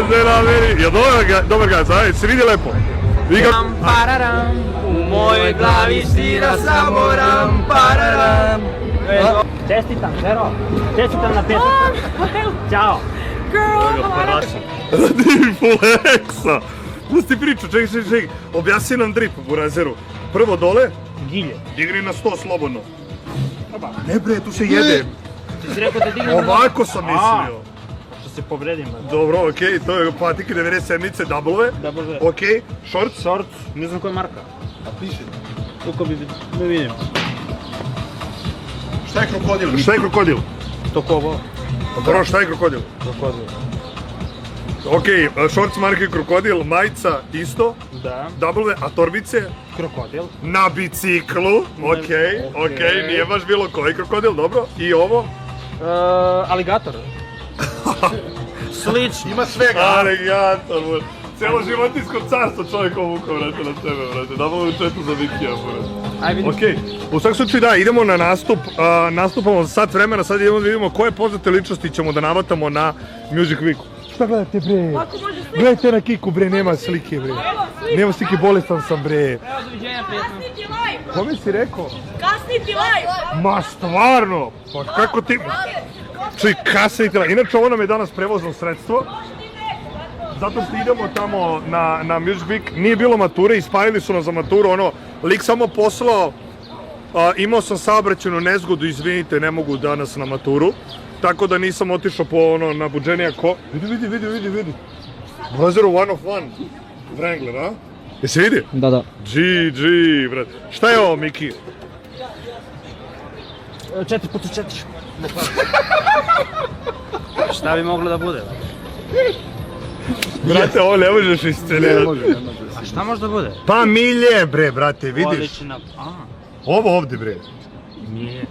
jezera meni. Jel dobar gaz, aj, se vidi lepo? Ram pararam, u mojoj glavi svira samo ram pararam. Čestitam, Žero. Čestitam na petak. Ćao. Radi fleksa. Šta ti priča, čekaj. Objasni nam drip u burazeru. Prvo dole. Gilje. Digni na 100 slobodno. Ne bre, tu se jede. Ti si rekao da dignem na... Ovako sam mislio. Što se povredim. Dobro, okej, to je patike 97-ice, double-ove. Okej, shorts. Shorts, ne znam koja je marka. A piše. Kako bi ne vidim. Šta je krokodil? Šta je krokodil? To ko ovo? Dobro, šta je krokodil? Krokodil. Okej, shorts marke krokodil, majica isto. Da. Double, a torbice? Krokodil. Na biciklu, okej, nije baš bilo koji krokodil, dobro. I ovo? Aligator. Slično. Ima svega. Aligator, cijelo životinjsko carstvo čovjek ovukao, vrate, na sebe, vrate. Damo u četu za Vikija, vrate. Okej, u svakom slučaju da, idemo na nastup, nastupamo za sat vremena, sad idemo da vidimo koje poznate ličnosti ćemo da navatamo na Music Weeku. Šta gledate bre? Gledajte na Kiku bre, nema slike bre. Nema slike, bolestan sam bre. Evo, doviđenja, prijatno. Kome si rekao? Kasniti live! Ma stvarno! Pa kako ti... Čuj, kasniti live. Inače ovo nam je danas prevozno sredstvo. Zato što idemo tamo na Music Week. Nije bilo mature, ispalili su nas za maturu, ono, lik samo poslao. Imao sam saobraćajnu nezgodu, izvinite, ne mogu danas na maturu. Tako da nisam otišao po ono nabuđenija ko... Vidi. Blazeru one of one. Wrangler, a? Jesi vidi? Da. GG, brat. Šta je ovo, Miki? 4x4. Šta bi moglo da bude? Brate, ovo ne možeš iscenirati. A šta može da bude? Pa milje, bre, brate, vidiš? Odlična... Ovo ovdje, bre. Nije.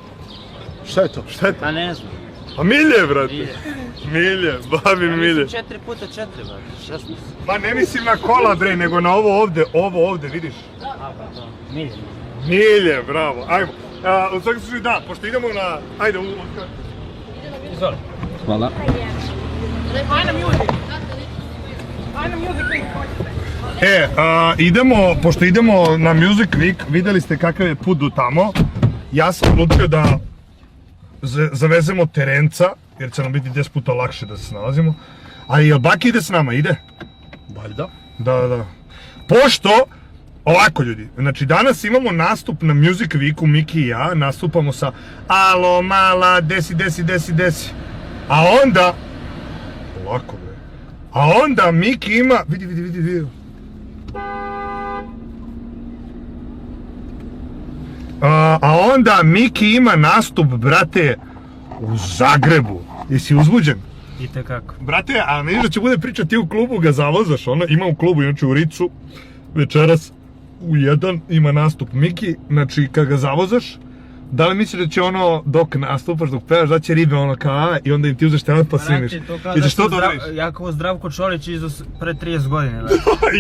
Šta je to? Pa ne znam. Pa milje, brate. Milje, babi milje. 4x4, brate, 16. Ma ne mislim na kola, bre, nego na ovo ovdje, vidiš? Milje. Milje, bravo, ajmo. U svakom slučaju da, pošto idemo na... Ajde, Izvoli. Hvala. Pošto idemo na Music Week, vidjeli ste kakav je put do tamo. Ja sam odlučio da zavezemo terenca, jer će nam biti 10 puta lakše da se snalazimo. Ali jel Baki ide s nama, ide? Valjda. Da. Pošto, ovako ljudi, znači danas imamo nastup na Music Weeku, Miki i ja, nastupamo sa Alo, mala, desi. A onda, ovako bre, a onda Miki ima, vidi. A onda Miki ima nastup, brate, u Zagrebu. Jesi uzbuđen? Itekako. Brate, a vidiš da će bude priča, ti u klubu ga zavozaš, ono, ima u klubu, inače u Ricu, večeras u 1 ima nastup Miki, znači kad ga zavozaš, da li misliš da će ono, dok nastupaš, dok pevaš, da će ribe ono kao i onda im ti uzeš telefon pa snimiš. Brate, to kao da što ja kao Zdravko Čolić iz pre 30 godina, brate.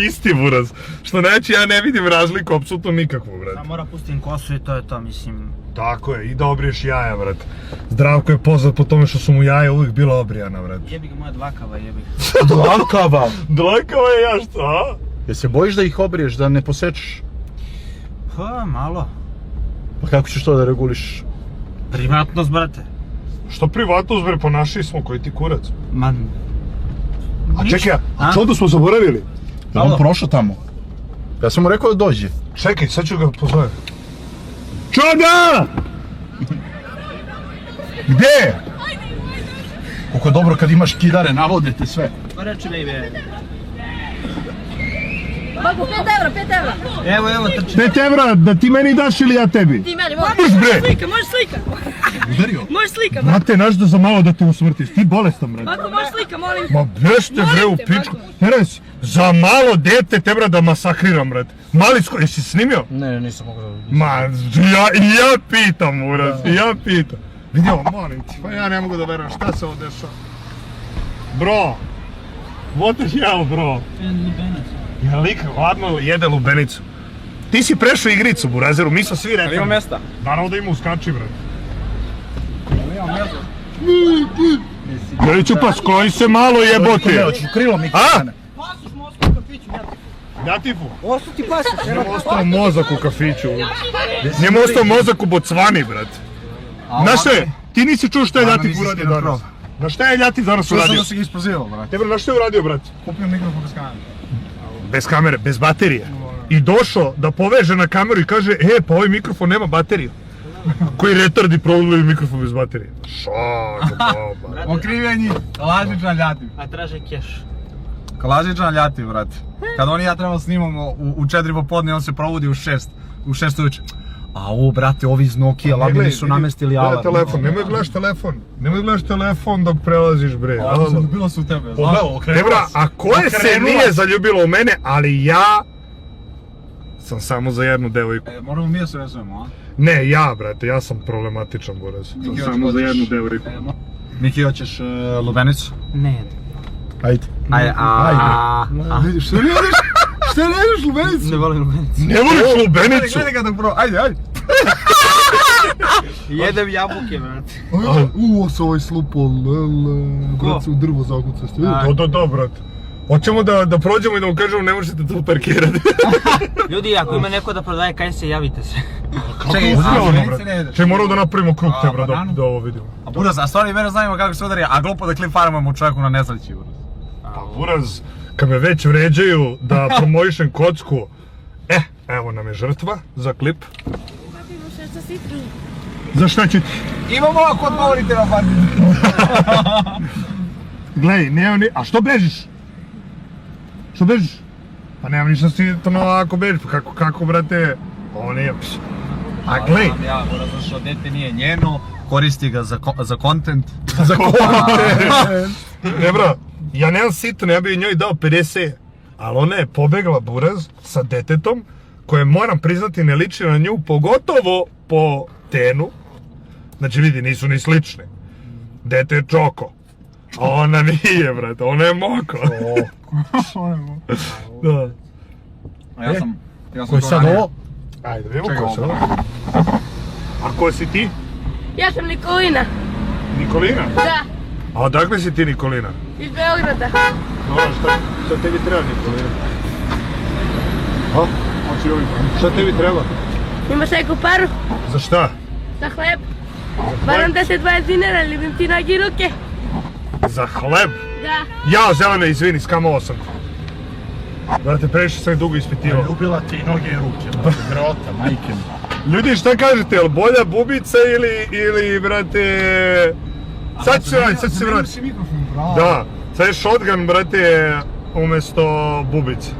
Isti buraz, što neći ja ne vidim razliku, apsolutno nikakvu, brate. Samo mora pustim kosu i to je to, mislim. Tako je, i da obriješ jaja, brate. Zdravko je poznat po tome što su mu jaja uvijek bila obrijana, brate. Jebi ga moja dlakava, jebi ga. Dlakava? Dlakava je ja što, a? Jel se bojiš da ih obriješ, da ne posečeš? Pa, malo. Pa kako ćeš to da reguliš? Privatnost, brate. Što privatnost, bre, ponašali smo, koji ti kurac? Ma... A čekaj, a Čodu smo zaboravili? Je on prošao tamo? Ja sam mu rekao da dođe. Čekaj, sad ću ga pozvati. Čoda! Gdje? Koliko je dobro kad imaš kidare, navode te sve. Pa reći baby. Bako, 5 evra. Evo, trči. 5 evra, da ti meni daš ili ja tebi? Ti meni, možeš slika. Udario? Možeš slika. Znate, naš da za malo da te usmrtiš, ti bolestan, brate. Bako, možeš slika, molim. Ma bešte bre u pičku. Teres, za malo dete tebra da masakriram, brate. Mali jesi snimio? Ne, nisam mogao da... Ma, ja pitam, uraz, ja pitam. Vidio, molim ti, pa ja ne mogu da verujem, šta se ovo dešava? Bro, what the hell, bro? Je lik hladno jede lubenicu. Ti si prešao igricu, burazeru, mi smo svi rekli. Ima mjesta? Naravno da ima uskači, brate. Ima mjesta? Nisi. Neću pa skoj se malo jebote. Hoćeš u krilo mi A? Pasoš Moskva u kafiću, Ljatifu. Osto ti pasoš, Njemu ostao mozak u kafiću. Njemu ostao mozak u Bocvani, brate. Znaš šta je? Ti nisi čuo šta je Ljatif uradio danas. Znaš šta je Ljatif danas Čuo sam uradio? da si ga isprozivao, brate. Tebro, znaš šta je uradio, brate? Kupio mikrofon bez kamere. Bez kamere, bez baterije. I došao da poveže na kameru i kaže, pa ovaj mikrofon nema bateriju. Koji retardi prodali mikrofon bez baterije? Šak, baba. Okrivljeni, Kalažičan Ljativ. a traže keš. Kalažičan Ljativ, brate. Kad on i ja trebamo snimamo u 4 popodne, on se provodi u 6 uveče. A ovo, brate, ovi iz Nokia labini su namestili alarm. Telefon, nemoj gledaš telefon. Nemoj gledaš telefon dok prelaziš, bre. Bilo su u tebe, Debra, a koje se nije zaljubilo u mene, ali ja sam samo za jednu devojku. Moramo mi da se vezujemo, a? Ne, ja, brate, ja sam problematičan, Boraz. Sam samo za jednu devojku. Miki, hoćeš lubenicu? Ne. Ajde. Vidiš, što ne jedeš? Što ne jedeš lubenicu? Ne volim lubenicu. Ne voliš lubenicu? Gledaj ga dok prvo, ajde. Jedem jabuke, brate. Ovo se ovaj slupo, brat se u drvo zakucaš, ti vidiš? Da, brate. Hoćemo da prođemo i da mu kažemo ne možete tu parkirati. Ljudi, ako ima neko da prodaje kajse, javite se. Čekaj, Lubenice ne jedeš. Čekaj, moramo da napravimo krug, Tebra, da ovo vidimo. A Buraz, a stvarno mene zanima kako se udari, a glupo da klip farmamo čovjeku na nesreći, Buraz. Pa Buraz, kad me već vređaju da promovišem kocku, evo nam je žrtva za klip. Za šta će ti? Imamo ako odgovorite na farmi. Glej, nema ni... A što bežiš? Što bežiš? Pa nema ništa stidno ako bežiš, pa kako brate... Ovo nije... A glej! Ja, Buraz, zašto dete nije njeno, koristi ga za content. Za kontent! Ne bro, ja nemam sitno, ja bih njoj dao 50, ali ona je pobegla, Buraz, sa detetom, koje moram priznati ne liči na nju, pogotovo po tenu. Znači vidi, nisu ni slične. Dete je Čoko. A ona nije, brate, ona je Moko. Da. Ja sam Ko je to sad ranije. ovo? Ajde, vidimo Čekaj, ko je sad ovo. ovo. A ko si ti? Ja sam Nikolina. Nikolina? Da, A odakle si ti, Nikolina? iz Beograda. Šta tebi treba, Nikolina? A? Šta tebi treba? Imaš neku paru Za šta? za hleb? Varam da se 20 dinara, ljubim ti noge i ruke. Za hleb? Da. Ja, zelene, izvini, skamovao sam. Brate, previše sam dugo ispitivao. Ljubila ti noge i ruke, brate, grota, majke mi. Ljudi, šta kažete, jel bolja bubica ili, brate... Sad ću se vratiti, si mikrofon, bravo. Da, sad je shotgun, brate, umjesto bubice.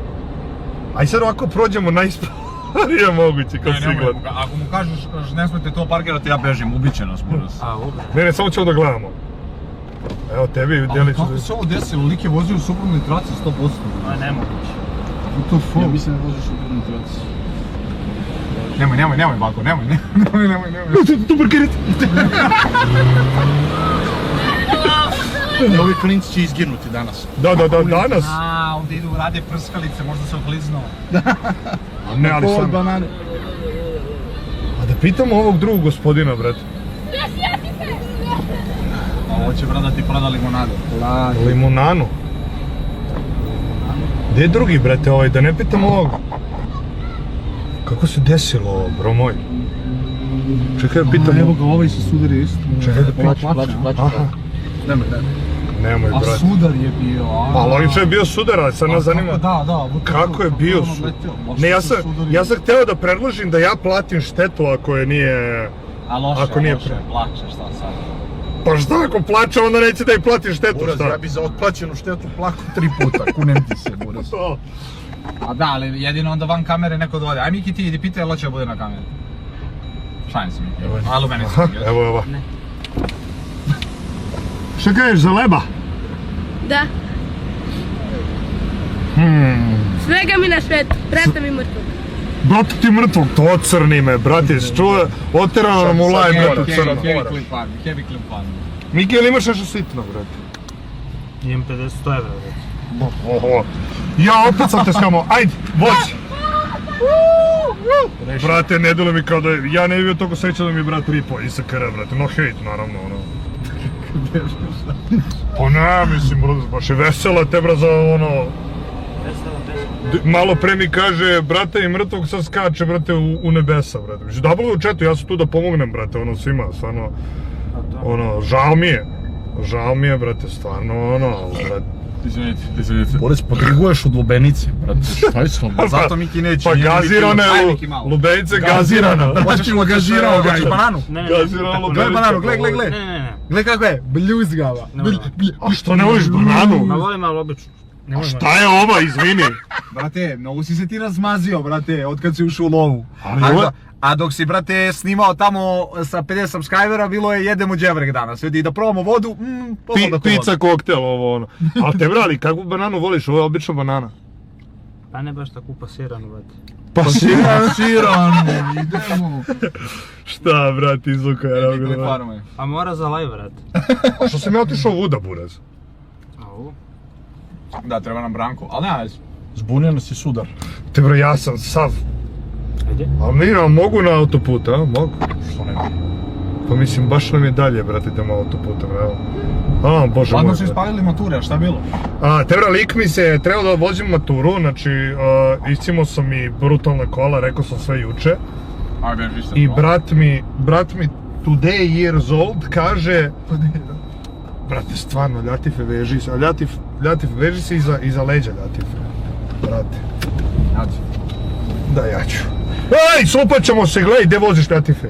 Aj sad ovako prođemo najsporije moguće, kao Ne, si nemoj, gleda. ako mu kažeš ne smete to parkirati, ja bežim, ubiće nas, Buraz. Ne, samo ćemo da gledamo. Evo tebi, djelić... Kako se ovo desilo? Lik je vozio u suprotnoj traci 100%. A nemoguće. What the fuck? Ja mislim da voziš u suprotnoj traci. Nemoj, Bako, nemoj. Tu parkirati! Ovi klinci će izginuti danas. Da, danas. A, ovdje idu, rade prskalice, možda se okliznuo. Ne, ali sam... banane. A da pitamo ovog drugog gospodina, brate. Ovo će brada ti proda limonadu. Limunanu. Gdje je drugi, brate, ovaj, da ne pitam ovog? Kako se desilo ovo, bro moj? Čekaj da pitam... Evo ga, ovaj se sudari isto. Čekaj da pitam... Plače. Aha, nemoj, A brate. sudar je bio, a... Pa logično je bio sudar, ali sad nas zanima... Da. Kako je bio sudar? Ne, ja sam hteo da predložim da ja platim štetu ako je nije... A loše, Ako nije plače, šta sad? Pa šta ako plače, onda neće da i platim štetu, Buraz, šta? ja bi za otplaćenu štetu plakao 3 puta, kunem ti se, Buraz. To. A da, ali jedino onda van kamere neko dovode. Aj Miki, ti idi pitaj, jel hoće da bude na kameri? Šalim se Miki, a lubenica. Aha, evo. Šta kažeš za leba? Da. Svega mi na svetu, brata mi mrtvog. Brate ti mrtvog, to ocrni me, brate, čuje, oterano nam u laj, brate, crno. Heavy clip van. Miki, jel imaš nešto sitno, brate? Imam 50 evra, brate. Oho. Ja opet sam te skamo, ajde, vozi! Brate, ne delo mi kao da je, ja ne bi bio toliko srećan da mi je brat ripo i sa kr, brate, no hate, naravno, ono. Pa ne, mislim, brate, baš je vesela te, bra, za ono... Malo pre mi kaže, brate, i mrtvog sad skače, brate, u nebesa, brate. Mislim, da bilo u četu, ja sam tu da pomognem, brate, ono, svima, stvarno, ono, žao mi je, brate, stvarno, ono, brate. Izvinite. Boris, podriguješ od lubenice, brate, šta je sam? Zato Miki neće. Pa gazirana je, lubenice gazirana. Hoćeš mu gazirao, hoćeš bananu? Gazirana Gle lubenica. bananu, gle. Ne. Gle kako je, bljuzgava. A što ne voliš bananu? Ma volim malo obično. A šta je ova, izvini? Brate, mnogo si se ti razmazio, brate, od kad si ušao u lovu. A dok si, brate, snimao tamo sa 50 subscribera, bilo je jedemo đevrek danas. Vidi, da probamo vodu, Pizza, koktel, ovo ono. Ali te brali, kakvu bananu voliš? Ovo je obična banana. Pa ne baš tako pasirano, brate. Pasirano, idemo. Šta, brat, izvuka je Nikoli ravno. farme. A mora za live, brate. A što sam ja otišao vuda, buraz? Au. Da, treba nam Branko, ali ne, ajde. Zbunio nas je sudar. Te bro, ja sam sav. Ajde. A mi mogu na autoput, a? Mogu? Što ne bi? Pa mislim, baš nam je dalje, brate, idemo autoputem, evo. A, bože moj. Ladno su ispalili mature, a šta je bilo? Te bro, lik mi se, trebao da vozim maturu, znači, iscimao sam i brutalna kola, rekao sam sve juče. Ajde, vi ste I to. brat mi, today years old, kaže... Brate, stvarno, Ljatife, veži se, Ljatif, veži se iza leđa, Ljatife. Brate. Ajde. Da, ja ću. Ej, supat ćemo se, gledaj, gdje voziš, Ljatife?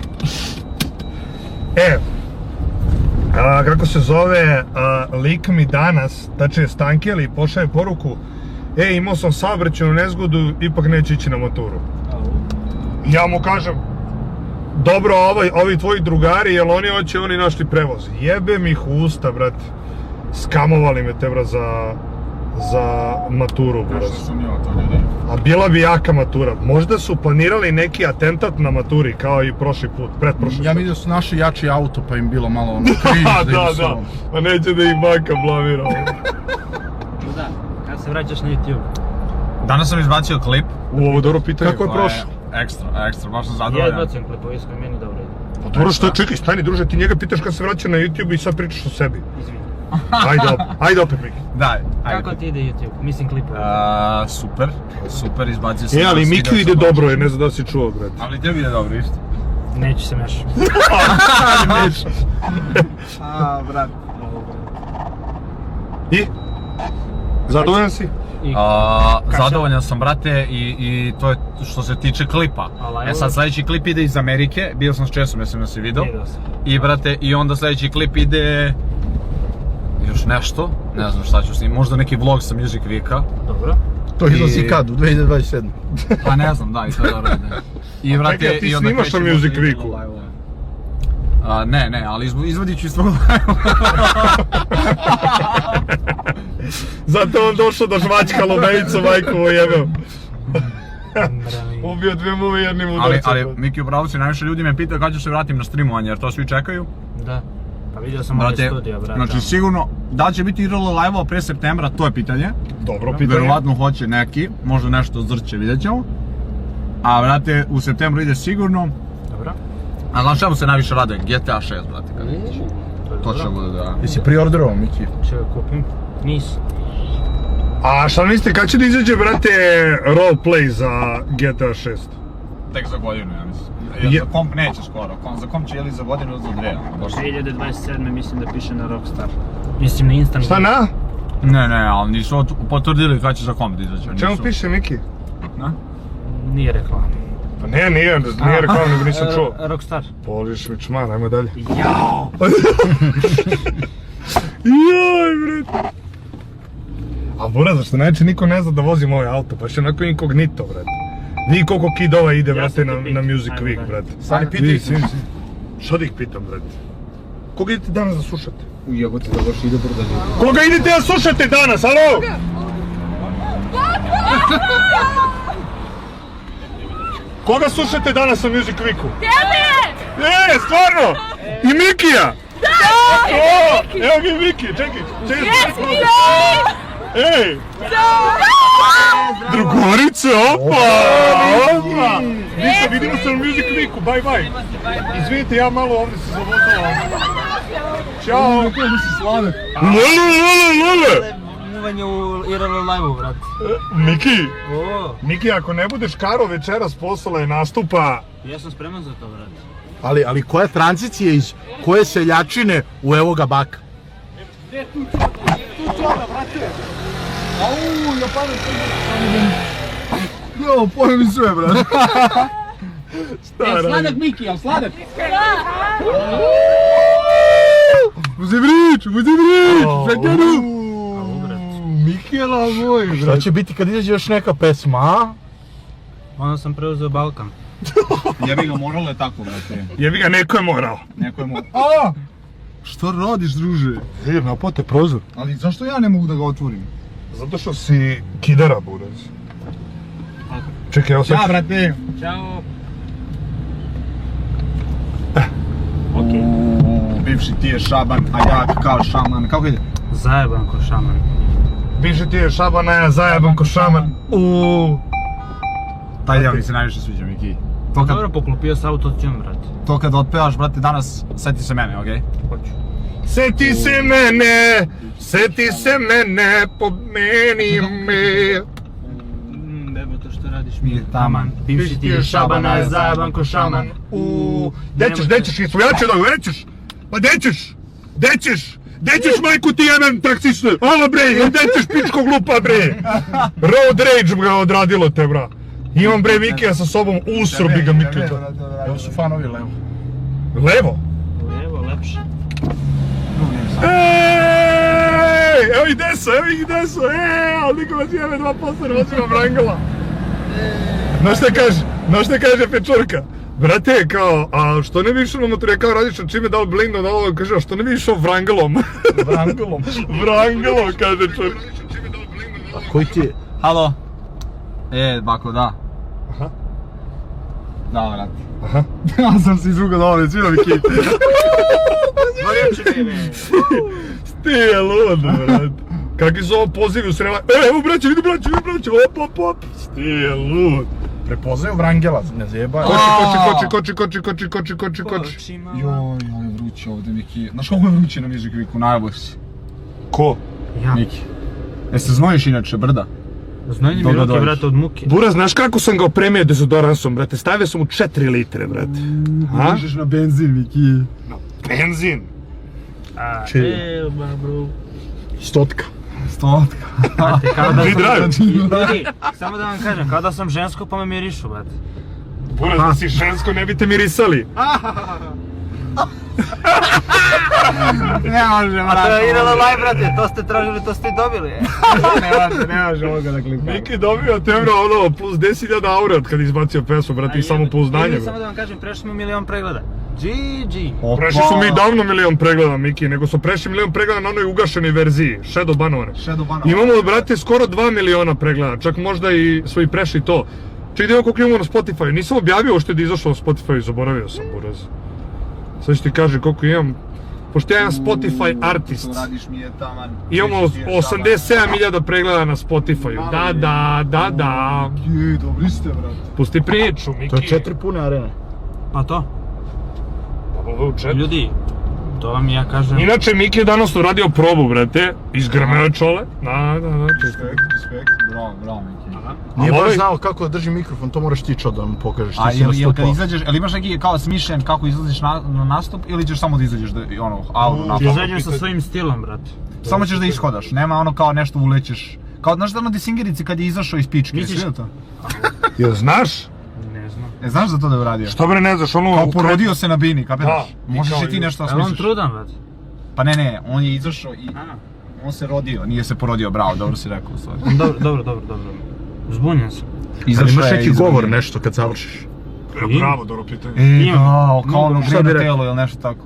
Kako se zove, lik mi danas, tačnije Stankeli, pošalje poruku, imao sam saobraćajnu nezgodu, ipak neće ići na maturu. Ja mu kažem, dobro, ovi tvoji drugari, jel oni hoće, oni našli prevoz. Jebem ih u usta, brate. Skamovali me te, bra, za maturu, bra. Nešto sumnjivo to ljudi. A bila bi jaka matura. Možda su planirali neki atentat na maturi, kao i prošli put, pretprošli. Ja vidio su naši jači auto, pa im bilo malo ono križ da idu s ovom. Pa neće da ih baka blamira. Da, kad se vraćaš na YouTube. Danas sam izbacio klip. Ovo dobro pitanje. Kako je prošao? Ekstra, baš sam Ja zadovoljan. izbacim klipovi, iskoj meni dobro ide. Pa dobro, što čekaj, stani druže, ti njega pitaš kad se vraća na YouTube i sad pričaš o sebi. Izvini. Ajde opet, Miki. Daj, Kako ti ide YouTube? Mislim klipovi. Super, izbacio sam. Ali stigao Miki sam ide baš. dobro, jer ne znam da si čuo, brate. Ali tebi ide dobro, isto. Neću se mešati. Brat. I? Zadovoljan si? Zadovoljan sam, brate, i to je što se tiče klipa. Sad sljedeći klip ide iz Amerike, bio sam s Česom, jesam da si vidio. Vidio sam. I brate, i onda sljedeći klip ide... još nešto, ne znam šta ću snimiti, možda neki vlog sa Music Weeka. Dobro. To izlazi kad? U 2027. Pa ne znam, da, i to je dobro ide. I brate, Čekaj, ti i onda snimaš na krećemo Music da idemo Weeku? live-ove. Ne, ali izvodit ću iz svog live-a. Zato on došao da žvačka lubenicu, majkovo jebem. Ubio dvije muve jednim udarcem. Ali Miki, upravo si, najviše ljudi me pitaju kad ću se vratim na streamovanje, jer to svi čekaju. Da. Pa vidio sam ovaj studio, brate. Znači sigurno, da li će biti IRL live-ova pre septembra, to je pitanje. Dobro pitanje. Verovatno hoće neki, možda nešto zrće, vidjet ćemo. A brate, u septembru ide sigurno. Dobro. A znaš čemu se najviše radujem? GTA 6, brate, kad vidiš. To će bude, da. Jesi priorderovao, Miki? Če ga kupim? Nisam. A šta mislite, kad će da izađe, brate, roleplay za GTA 6? Tek za godinu, ja mislim. Je- Za komp neće skoro, za komp će ili za godinu ili za dvije. Baš- 2027. mislim da piše na Rockstar. Mislim na Instant. Šta na? Ne, ali nisu potvrdili kad će za komp da izađe. Čemu nisu. piše, Miki? Na? Nije reklama. Pa nije rekao, nego nisam čuo. Rockstar. Poliš mi čman, ajmo dalje. Jao! Joj, brate. A Bura, zašto najče niko ne zna da vozim ovaj auto, pa še onako inkognito, brate. Vidi koliko kidova ide, brate, sam te na pitao. Music Ajmo Week, dalje. brate. Stani, pitaj Vidi, ih. sin. Šta da ih pitam, brate? Koga idete danas da slušate? Ujebote da baš ide brda ljudi. Koga idete da slušate danas, alo? Koga slušate danas na Music Weeku? Tebe! Stvarno! I Mikija! Da! Evo mi Miki, čekaj. Ej! Drugorice, opa! Vidimo se na Music Weeku, bye bye. Izvinite, ja malo ovdje se zavozala. Ćao! Lule! Muvanje u IRL live-u, brate. Miki, ako ne budeš Karo večeras posle nastupa... Ja sam spreman za to, brate. Ali koje tranzicije iz koje seljačine u evo ga baka? Jo, pojem mi sve, brate. Sladak Miki, jel sladak? Uzim rič, šekeru. Mikela moj, šta će biti kad izađe još neka pesma, a? Onda sam preuzeo Balkan. Jebi ga, moralo je tako, brate. Jebi ga, neko je morao. Neko je morao. Što radiš, druže? Zir, napote prozor. Ali zašto ja ne mogu da ga otvorim? Zato što si kidera, buraz. Čekaj, evo sad... Ja, brate. Ćao. Bivši ti je šaban, a ja kao šaman. Kako ide? Zajeban ko šaman. Bivši ti je šaban, a ja zajeban ko šaman. Taj deo mi se najviše sviđa, Miki. To kad, Dobro, poklopio se autotune, brate. to kad otpevaš, brate, danas, seti se mene, okej? Hoću. Seti se mene, pomeni me. Bebo, to što radiš mi je taman. taman. Bivši ti je šaban, a je zajeban ko šaman. Dećeš, ispojače da dećeš. Pa dećeš majku ti jedan taksiste. Alo bre, dećeš pičko glupa bre. Road rage ga odradilo te bra. Imam bre Mikija sa sobom, usrbi ga Mikija. Evo su fanovi levo. Levo? Evo, lepše. Ej, evo ih deso, ali niko vas jebe 2% ne vozima Vrangela. Znaš šta kaže Pečorka? Brate, kao, a što ne bi išao na motor, ja kao radiš na čime dao blingno na ovo, kaže, a što ne bi išao Vrangelom? Vrangelom, kaže čovjek. Koji ti je? Halo? Bako, da. Aha. Da, brate. Aha. Ja sam si izvukao dobro, svi da mi kit. Ti je lud, brate. Kakvi su ovo pozivi u srema? Evo braće, vidi braće, op. Ti je lud. Prepoznaju Vrangela, ne zjebaj. Koči. Joj, vruće ovdje, Miki. Znaš kako je vruće na Music Weeku, najbolj si. Ko? Ja. Miki. Jeste znojiš inače, brda? Znojni mi Dobro ruke, dođeš. brate, od muke. Bura, znaš kako sam ga opremio dezodoransom, brate? Stavio sam mu 4 litre, brate. A? Dižeš na benzin, Miki. Benzin. Elba, bro. Stotka. Stotka. Brate, kao da Vi sam... drive. Vidi, samo da vam kažem, kao da sam žensko pa me mirišu, brate. Bura, da si žensko, ne bi te mirisali. Ne može, A to je IRL live, brate, to ste tražili, to ste i dobili. Ne može ovoga da klipam. Miki dobio tebra ono plus 10.000 aura od kad izbacio pesmu, brate, i samopouzdanje, Samo brate. da vam kažem, prešli smo 1.000.000 pregleda. GG. Prešli smo mi davno 1.000.000 pregleda, Miki, nego smo prešli 1.000.000 pregleda na onoj ugašenoj verziji, Shadow Banovane. Imamo, brate, skoro 2 miliona pregleda, čak možda i smo i prešli to. Ček da imamo koliko imamo na Spotify, nisam objavio ošte da je izašlo na Spotify, zaboravio sam, buraz. Sad ću ti kažem koliko imam, pošto ja imam Spotify artist. Imamo 87.000 pregleda na Spotify, da. Dobri ste, brate. Pusti priču, Miki. To je 4 pune arene. Pa to. Ovo je u četiri. Ljudi, to vam ja kažem. Inače, Miki je danas uradio probu, brate, izgrmeo čole. Da, Respekt, bravo, Miki. Nije ovaj- baš znao kako da drži mikrofon, to moraš ti čo da mu pokažeš, A ti si jel kad nastupao. izađeš, jel imaš neki kao smišljen kako izlaziš na nastup ili ćeš samo da izađeš da ono, auru nastup? Izađem sa svojim stilom, brate. Samo ćeš da ishodaš, nema ono kao nešto ulećeš. Kao, znaš da ono Disingerici kad je izašao iz pičke, Misliš- jesi vidio to? Jel znaš? Ne znam. Znaš za to da je uradio? Što bre ne znaš, ono... Kao porodio se na bini, kapiraš? Da, Možeš i i kao ti i- nešto da Je li on smisliš. trudan, brate? Pa ne, on je izašao i on se rodio, nije se porodio, bravo, dobro si rekao u stvari. Dobro. Zbunjen sam. Ali imaš neki govor nešto kad završiš. Bravo, dobro pitanje. Imam. Kao ono Šta bi grejno rekao? telo ili nešto tako.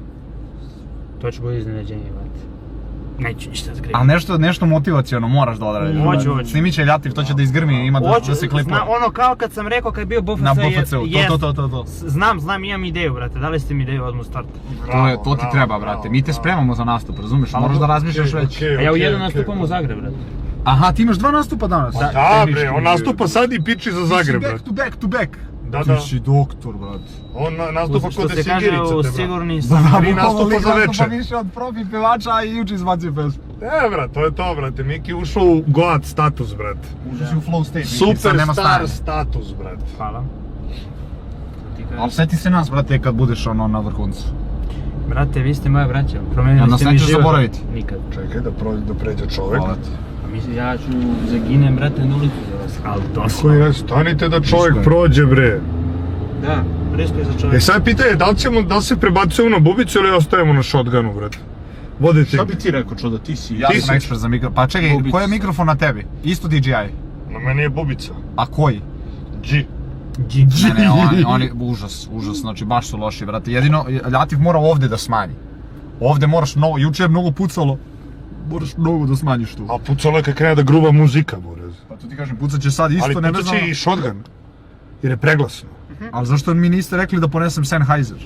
To će bude iznenađenje, brate. Neću ništa zgriti. Ali nešto motivaciono moraš da odradiš. Hoću. Snimit će Ljativ, to će da izgrmi, ima da se klipuje. Ono kao kad sam rekao kad je bio BFC, Na BFC-u, to. Znam, imam ideju, brate, dali ste mi ideju odmah u startu. To ti treba, brate, mi te spremamo za nastup, razumiješ, moraš da razmišljaš već. A ja u jedan nastupam u Zagreb, brate. Aha, ti imaš 2 nastupa danas? Da bre, on nastupa sad i piči za Zagreb, Back brate. to back to back. Da, Ti si doktor, brate. On nastupa Što kod se kaže Sigirica, u te, brate. sigurni Tri nastupa za večer. više od profi pevača i juče izbacio pesmu. Brat, to je to, brate. Miki ušao u God status, brate. Ušao si u flow state. sad nema Superstar stanja. status, brate. Hvala. Ti kažeš. Ali sjeti se nas, brate, kad budeš ono na vrhuncu. Brate, vi ste moja braća, Ja promenili nas ste mi nećeš život. zaboraviti. Nikad. Čekaj da pređe čovek. Hvala ti. A mislim, ja ću zaginem, brate, na ulicu za vas. Ali dosta. Koji ne, stanite da čovjek Iskoje. prođe, bre. Da, risko je za čovjek. E sad pitanje, da li se prebacujemo na bubicu ili ostajemo na shotgunu, brate? Vodite. Šta bi ti rekao, čuda, ti si... Ja Ti sam si- ekspert za mikrofon. Pa čekaj, Bubica. koji je mikrofon na tebi? Isto DJI. Na meni je bubica. A koji? G. Ne, oni, užas, znači baš su loši, brate. Jedino, Ljatif mora ovdje da smanji. Ovdje moraš mnogo, juče je mnogo pucalo. Moraš mnogo da smanjiš tu. A pucalo je kad krene da gruba muzika, borez. Pa to ti kažem, pucat će sad isto, Ali ne pucat vezano. će i shotgun. Jer je preglasno. Ali zašto mi niste rekli da ponesem Sennheiser?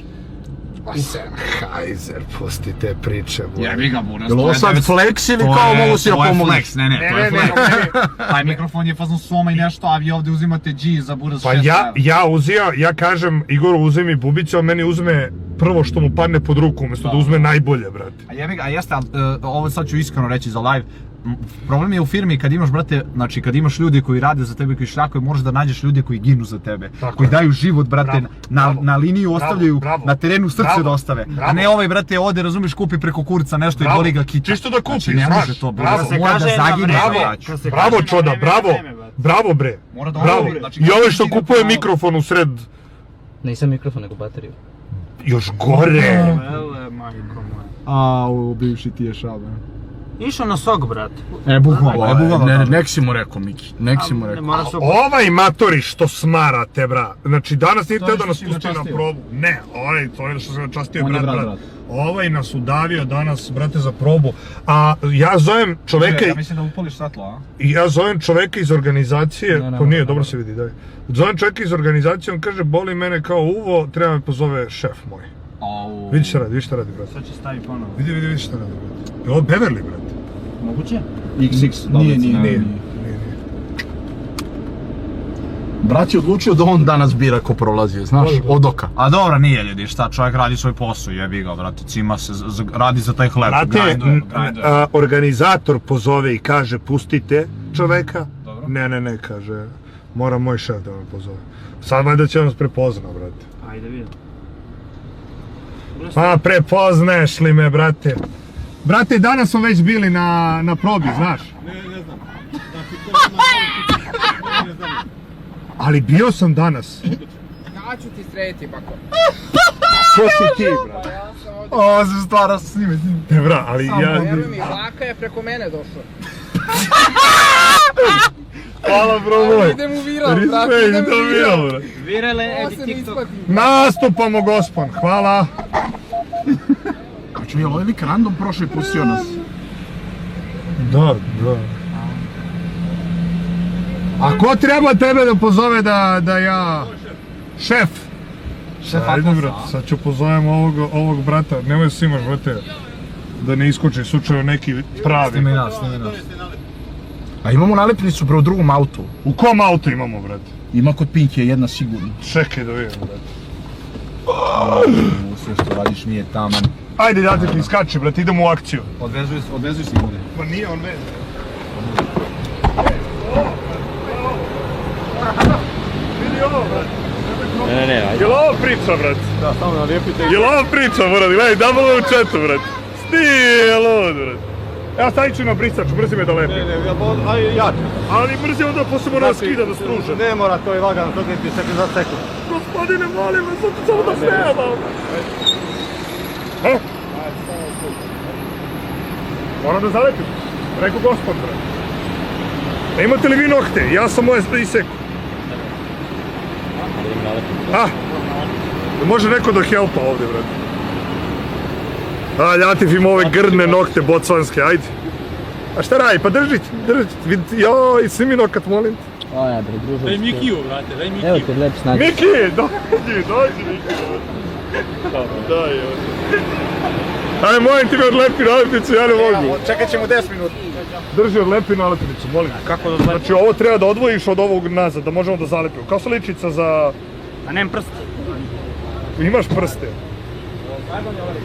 Pa Sennheiser, pusti te priče, borez. ga, buras. Jel ovo sad flex ili kao mogu si ja pomoći? Flex, ne, to je Ne, flex. Taj mikrofon je fazon soma i nešto, a vi ovdje uzimate G za buras 6 Pa ja kažem Igoru uzemi bubicu, a meni uzme prvo što mu padne pod ruku, umjesto da uzme najbolje, brate. A jebi ga, a jeste, ali ovo sad ću iskreno reći za live. Problem je u firmi kad imaš, brate, znači kad imaš ljudi koji rade za tebe, koji šljakaju, možeš da nađeš ljude koji ginu za tebe. Tako koji je. daju život, brate, Bravo, bravo, na liniju bravo, ostavljaju, bravo, na terenu srce bravo, da ostave. bravo. A ne ovaj, brate, ode, razumiješ, kupi preko kurca nešto i boli ga kita. Čisto da kupi, Znači, ne znaš, može to, bravo. bravo. Se Mora da kaže na zagine, vreme. braću. Kad se Bravo kaže na čoda, vreme, bravo, vreme, brate. bravo bre, Mora da bravo. odgovori, znači, I kako ovaj što ti kupuje ide mikrofon u sred, Nisam mikrofon, nego bateriju. još gore. Ele, majko moja. Au, bivši ti je šaba. Išao na sok, brate. Bukvalno. Nek si mu rekao, Miki, nek si mu Ne rekao. mora sok. Ovaj matori što smara te, bra. Znači danas nije To teo je da što nas si ga pusti na častio. probu. Ne, to je što se načastio On je brat, brat, brat. brat. Ovaj nas udavio danas, brate, za probu. A ja zovem čoveka, Ja mislim da upališ svetlo, a? ja zovem čoveka iz organizacije, Ne, to nije, ne, dobro ne. se vidi, daj. Zovem čoveka iz organizacije, on kaže, boli mene kao uvo, treba me pozove šef moj. Au. Vidi šta radi, brate. Sad će stavi ponovo. Vidi šta radi, brate. Je ovo Beverly, brate? Moguće? XX, Nije. Nije. Brat je odlučio da on danas bira ko prolazi, znaš, od oka. A dobro, nije ljudi, šta, čovjek radi svoj posao, jebi ga, brate, cima se, radi za taj hleb, Brate, grinduje. organizator pozove i kaže, pustite čoveka. Dobro. Ne, kaže, mora moj šef da me pozove. Sad valjda će nas prepoznao, brate. Ajde vidim. Pa prepoznaješ li me, brate? Brate, danas smo već bili na probi, znaš? Ne znam. Ali bio sam danas. Ja ću ti srediti, bako. Ko si ti, brate? Ja sam ovdje. Ovo se stvara, snime. Ne, bra, ali ja... Vjeruj mi, vlaka je preko mene došao. Hvala, bro moj. Idem u viral, brate, Respekt, idem u to viral. bilo, brate. Virale, Ovo ebi se ne TikTok. isplati. Nastupamo, gospon, hvala. Znači, je li ovaj lik random prošao i pustio nas? Da. A ko treba tebe da pozove da ja... Šef. Šef Ajde, Atlas, brate, sad ću pozovem ovog brata, nemoj da snimaš, brate, da ne iskoči slučajno neki pravi. Snimi nas. A imamo nalepnicu bre u drugom autu. U kom auto imamo, brate? Ima kod Pinkije jedna sigurno. Čekaj da vidim, brate. Sve što radiš nije taman. Ajde, date ti skače, brate, idemo u akciju. Odvezuj se ljudi. Pa nije on veze. Vidi ovo, brate. Ne, ajde. Jel' ovo priča, brate? Da, samo nalijepite. Jel' ovo priča, brate? Gledaj, double u chatu, brate. Stijel ovo, brate. Ja stavit ću na brisač, mrzi me da lepim. Ja. Ali mrzi onda posle mora skida da struže. Ne mora, to je lagano, to ti sekund za sekund. Gospodine, molim vas, samo da snimam. Moram da zalepim. Rekao gospod, brate. A imate li vi nokte? Ja sam moje iseku. Može neko da helpa ovdje, brate. Ljatif ima ove grdne nokte bocvanske, ajde. A šta radi? Pa držite. Joj, snimi nokat, molim te. Oja, bre, družo. Daj Mikiju, brate, daj Mikiju. Evo te lep snađi. Miki, dođi Miki. Daj, evo. Ajde, molim ti me odlepi nalepnicu, ja ne mogu. Čekat ćemo 10 minuta. Drži odlepi nalepnicu, molim. Kako da odlepim? Znači ovo treba da odvojiš od ovog nazad, da možemo da zalepimo. Kao sličica za A nemam prst. Imaš prste.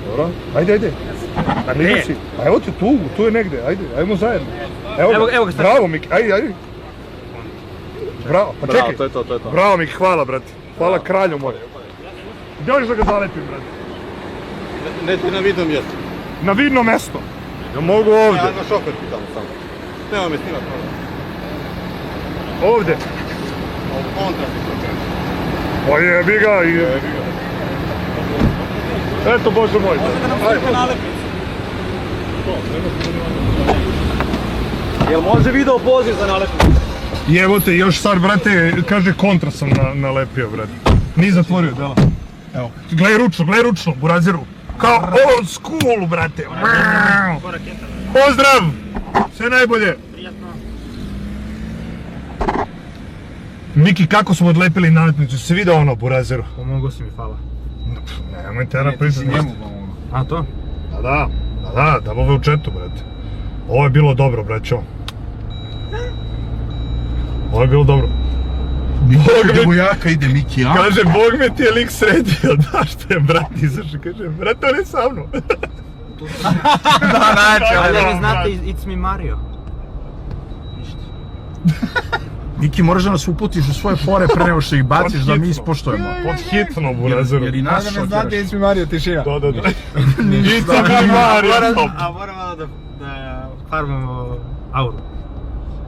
Dobro, ajde. A ne ideš si. A evo te tu je negde, ajmo zajedno. Evo ga sad. Bravo Miki, ajde. Bravo, pa čekaj. to je to. Bravo Miki, hvala brate. Hvala kralju moj. Gdje hoćeš da ga zalepim brate? Ne na vidnom mjestu. Na vidno mesto. Ja mogu ovdje. Ja na šofer pitamo samo. Nema me snimat. Ovdje. Kontra si to. Pa jebi ga i... Eto Bože moj. Jel može video poziv za nalepnicu? I evo te, još sad, brate, kaže kontra sam nalepio, brate. Nije zatvorio, dela. Evo, gledaj ručno, buraziru. Kao old school, brate. Pozdrav! Sve najbolje! Prijatno. Miki, kako smo odlepili nalepnicu? Si vidio ono, buraziru? Pomogao si mi, hvala. Nemoj te napisati nešto. A to? Da, ovo je u četu, brate. Ovo je bilo dobro, braćo. Ovo je bilo dobro. Devojaka ide Miki, a? Kaže, Bog me ti je lik sredio, da što je brat izašao, kaže, brate, on je sa mnom. Ali vi znate, it's me Mario. Ništa. Miki, moraš da nas uputiš u svoje fore pre nego što ih baciš da mi ispoštujemo. Pod hitno, burazeru. Jer i nas šokiraš. It's me Mario, tišina. Da. It's me Mario, stop. A moram malo da farmamo auru.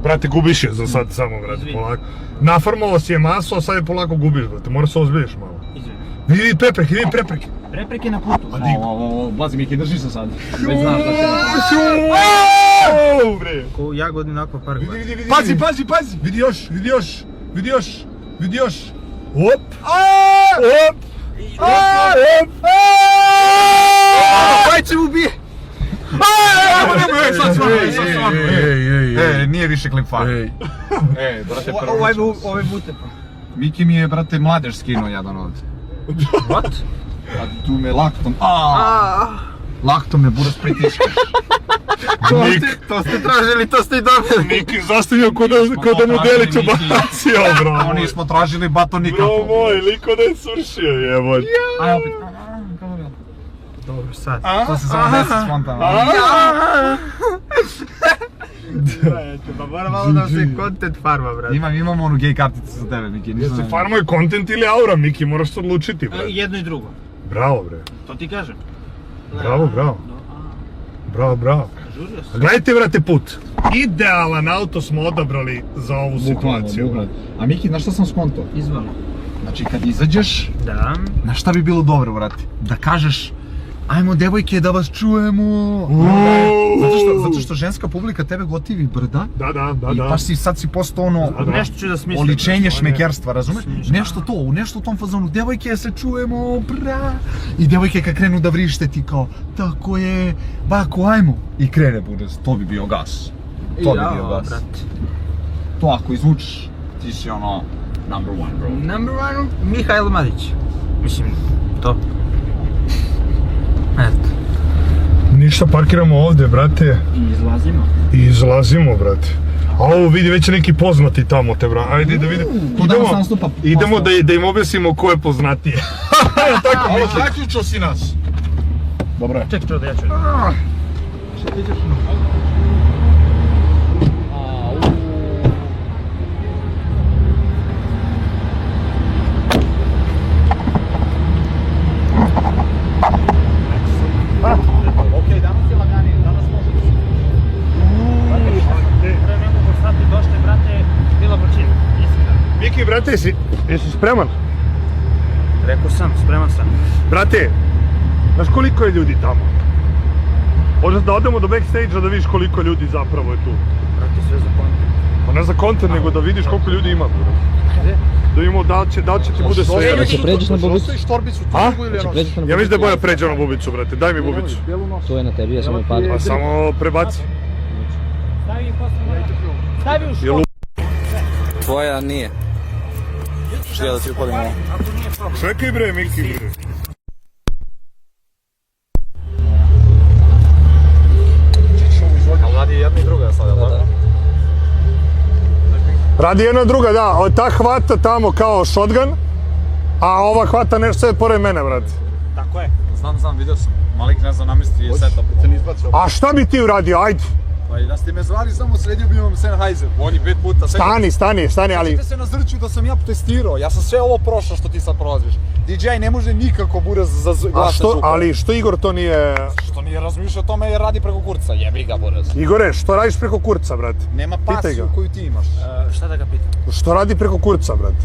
Brate, gubiš je za sad samo, brate, polako. Nafarmalo si je maso, a sad je polako gubiš, brate, moraš se ozbilješ malo. Izvini. Vidi prepreke. Prepreke na putu. Bazi Miki, drži se sad. Već znaš da će... Bre. Ko jagodni nakon park. Vidi. Pazi! Vidi još. Op. Pajče mu bije! Nije više klip fan. Brate, Ovaj bute pa. Miki mi je, brate, mladež skinuo jedan od. What? A tu me laktom. Laktom me buras pritiškaš. To ste tražili, to ste i dobili. Niki zastavio ko da mu Deliću bacio, bro. Oni smo tražili bato nikako. Bro moj, liko da je suršio, jeboj. Aj opet. Kako je bilo? Dobro, sad. To se samo desi spontano. Pa mora malo da se content farma, brate. Imamo onu gej karticu za tebe, Miki. Jesi farmo je content ili aura, Miki, moraš se odlučiti, bre. Jedno i drugo. Bravo, bre. To ti kažem. Bravo. Žurio A sam. gledajte, brate, put. Idealan auto smo odabrali za ovu situaciju. A Miki, znaš šta sam skonto? Izvali. Znači, kad izađeš, Da. na šta bi bilo dobro, brate? Da kažeš, ajmo devojke da vas čujemo. Zato što ženska publika tebe gotivi brda. Da. I pa sad si postao ono, Nešto ću da smislim. oličenje šmekerstva, razumeš? Nešto u tom fazonu, devojke se čujemo, bra. I devojke kad krenu da vrište ti kao, tako je, bako ajmo. I krene buraz, to bi bio gas. To bi bio gas. Brate. To ako izvučeš, ti si ono, number one, bro. Number one, Mihajlo Madić. Mislim, to. Eto. Ništa, parkiramo ovdje, brate. I I izlazimo, brate. A ovo vidi već neki poznati tamo te, brate. Ajde da vidimo. Idemo da im objasnimo ko je poznatije. Ali zaključio si nas. Dobro je. Čekaj, da ja ću. Okej, danas je laganije, danas može da se... Pre nekoliko sati došli, brate, bila počina. Miki, brate, jesi spreman? Rekao sam, spreman sam. Brate, znaš koliko je ljudi tamo? Možda da odemo do backstage-a da vidiš koliko ljudi zapravo je tu. Brate, sve za kontent. Pa ne za content, nego da vidiš koliko ljudi ima, brate. Da vidimo da li će ti bude sve. Će pređeš na bubicu? Ostaviš torbicu tu A? ili Će pređeš na bubicu? Ja mislim da je bolje pređe na bubicu, brate. Daj mi bubicu. To je na tebi, ja sam je padao. Pa samo prebaci. Stavi u Jel Tvoja nije. Što ja da ti upalim ovo? Čekaj bre, Miki bre. Ali radi jedna i druga sad, jel tako? Radi jedna druga, da. Ta hvata tamo kao shotgun, A ova hvata nešto sve pored mene, brate. Tako je. Znam, vidio sam. Malik ne znam, namesti je setup. A šta bi ti uradio, ajde? Pa i da ste me zvali, samo sredio bi vam Sennheiser. On je 5 puta. Stani, ali... Sjećate se na Zrću da sam ja testirao. Ja sam sve ovo prošao što ti sad prolaziš. DJI ne može nikako buraz za glasa zvuka. Ali što Igor to nije... Što nije razmišljao o tome jer radi preko kurca. Jebi ga buraz. Igore, što radiš preko kurca, brate? Nema pasiju koju ti imaš. Šta da ga pitam? Što radi preko kurca, brate?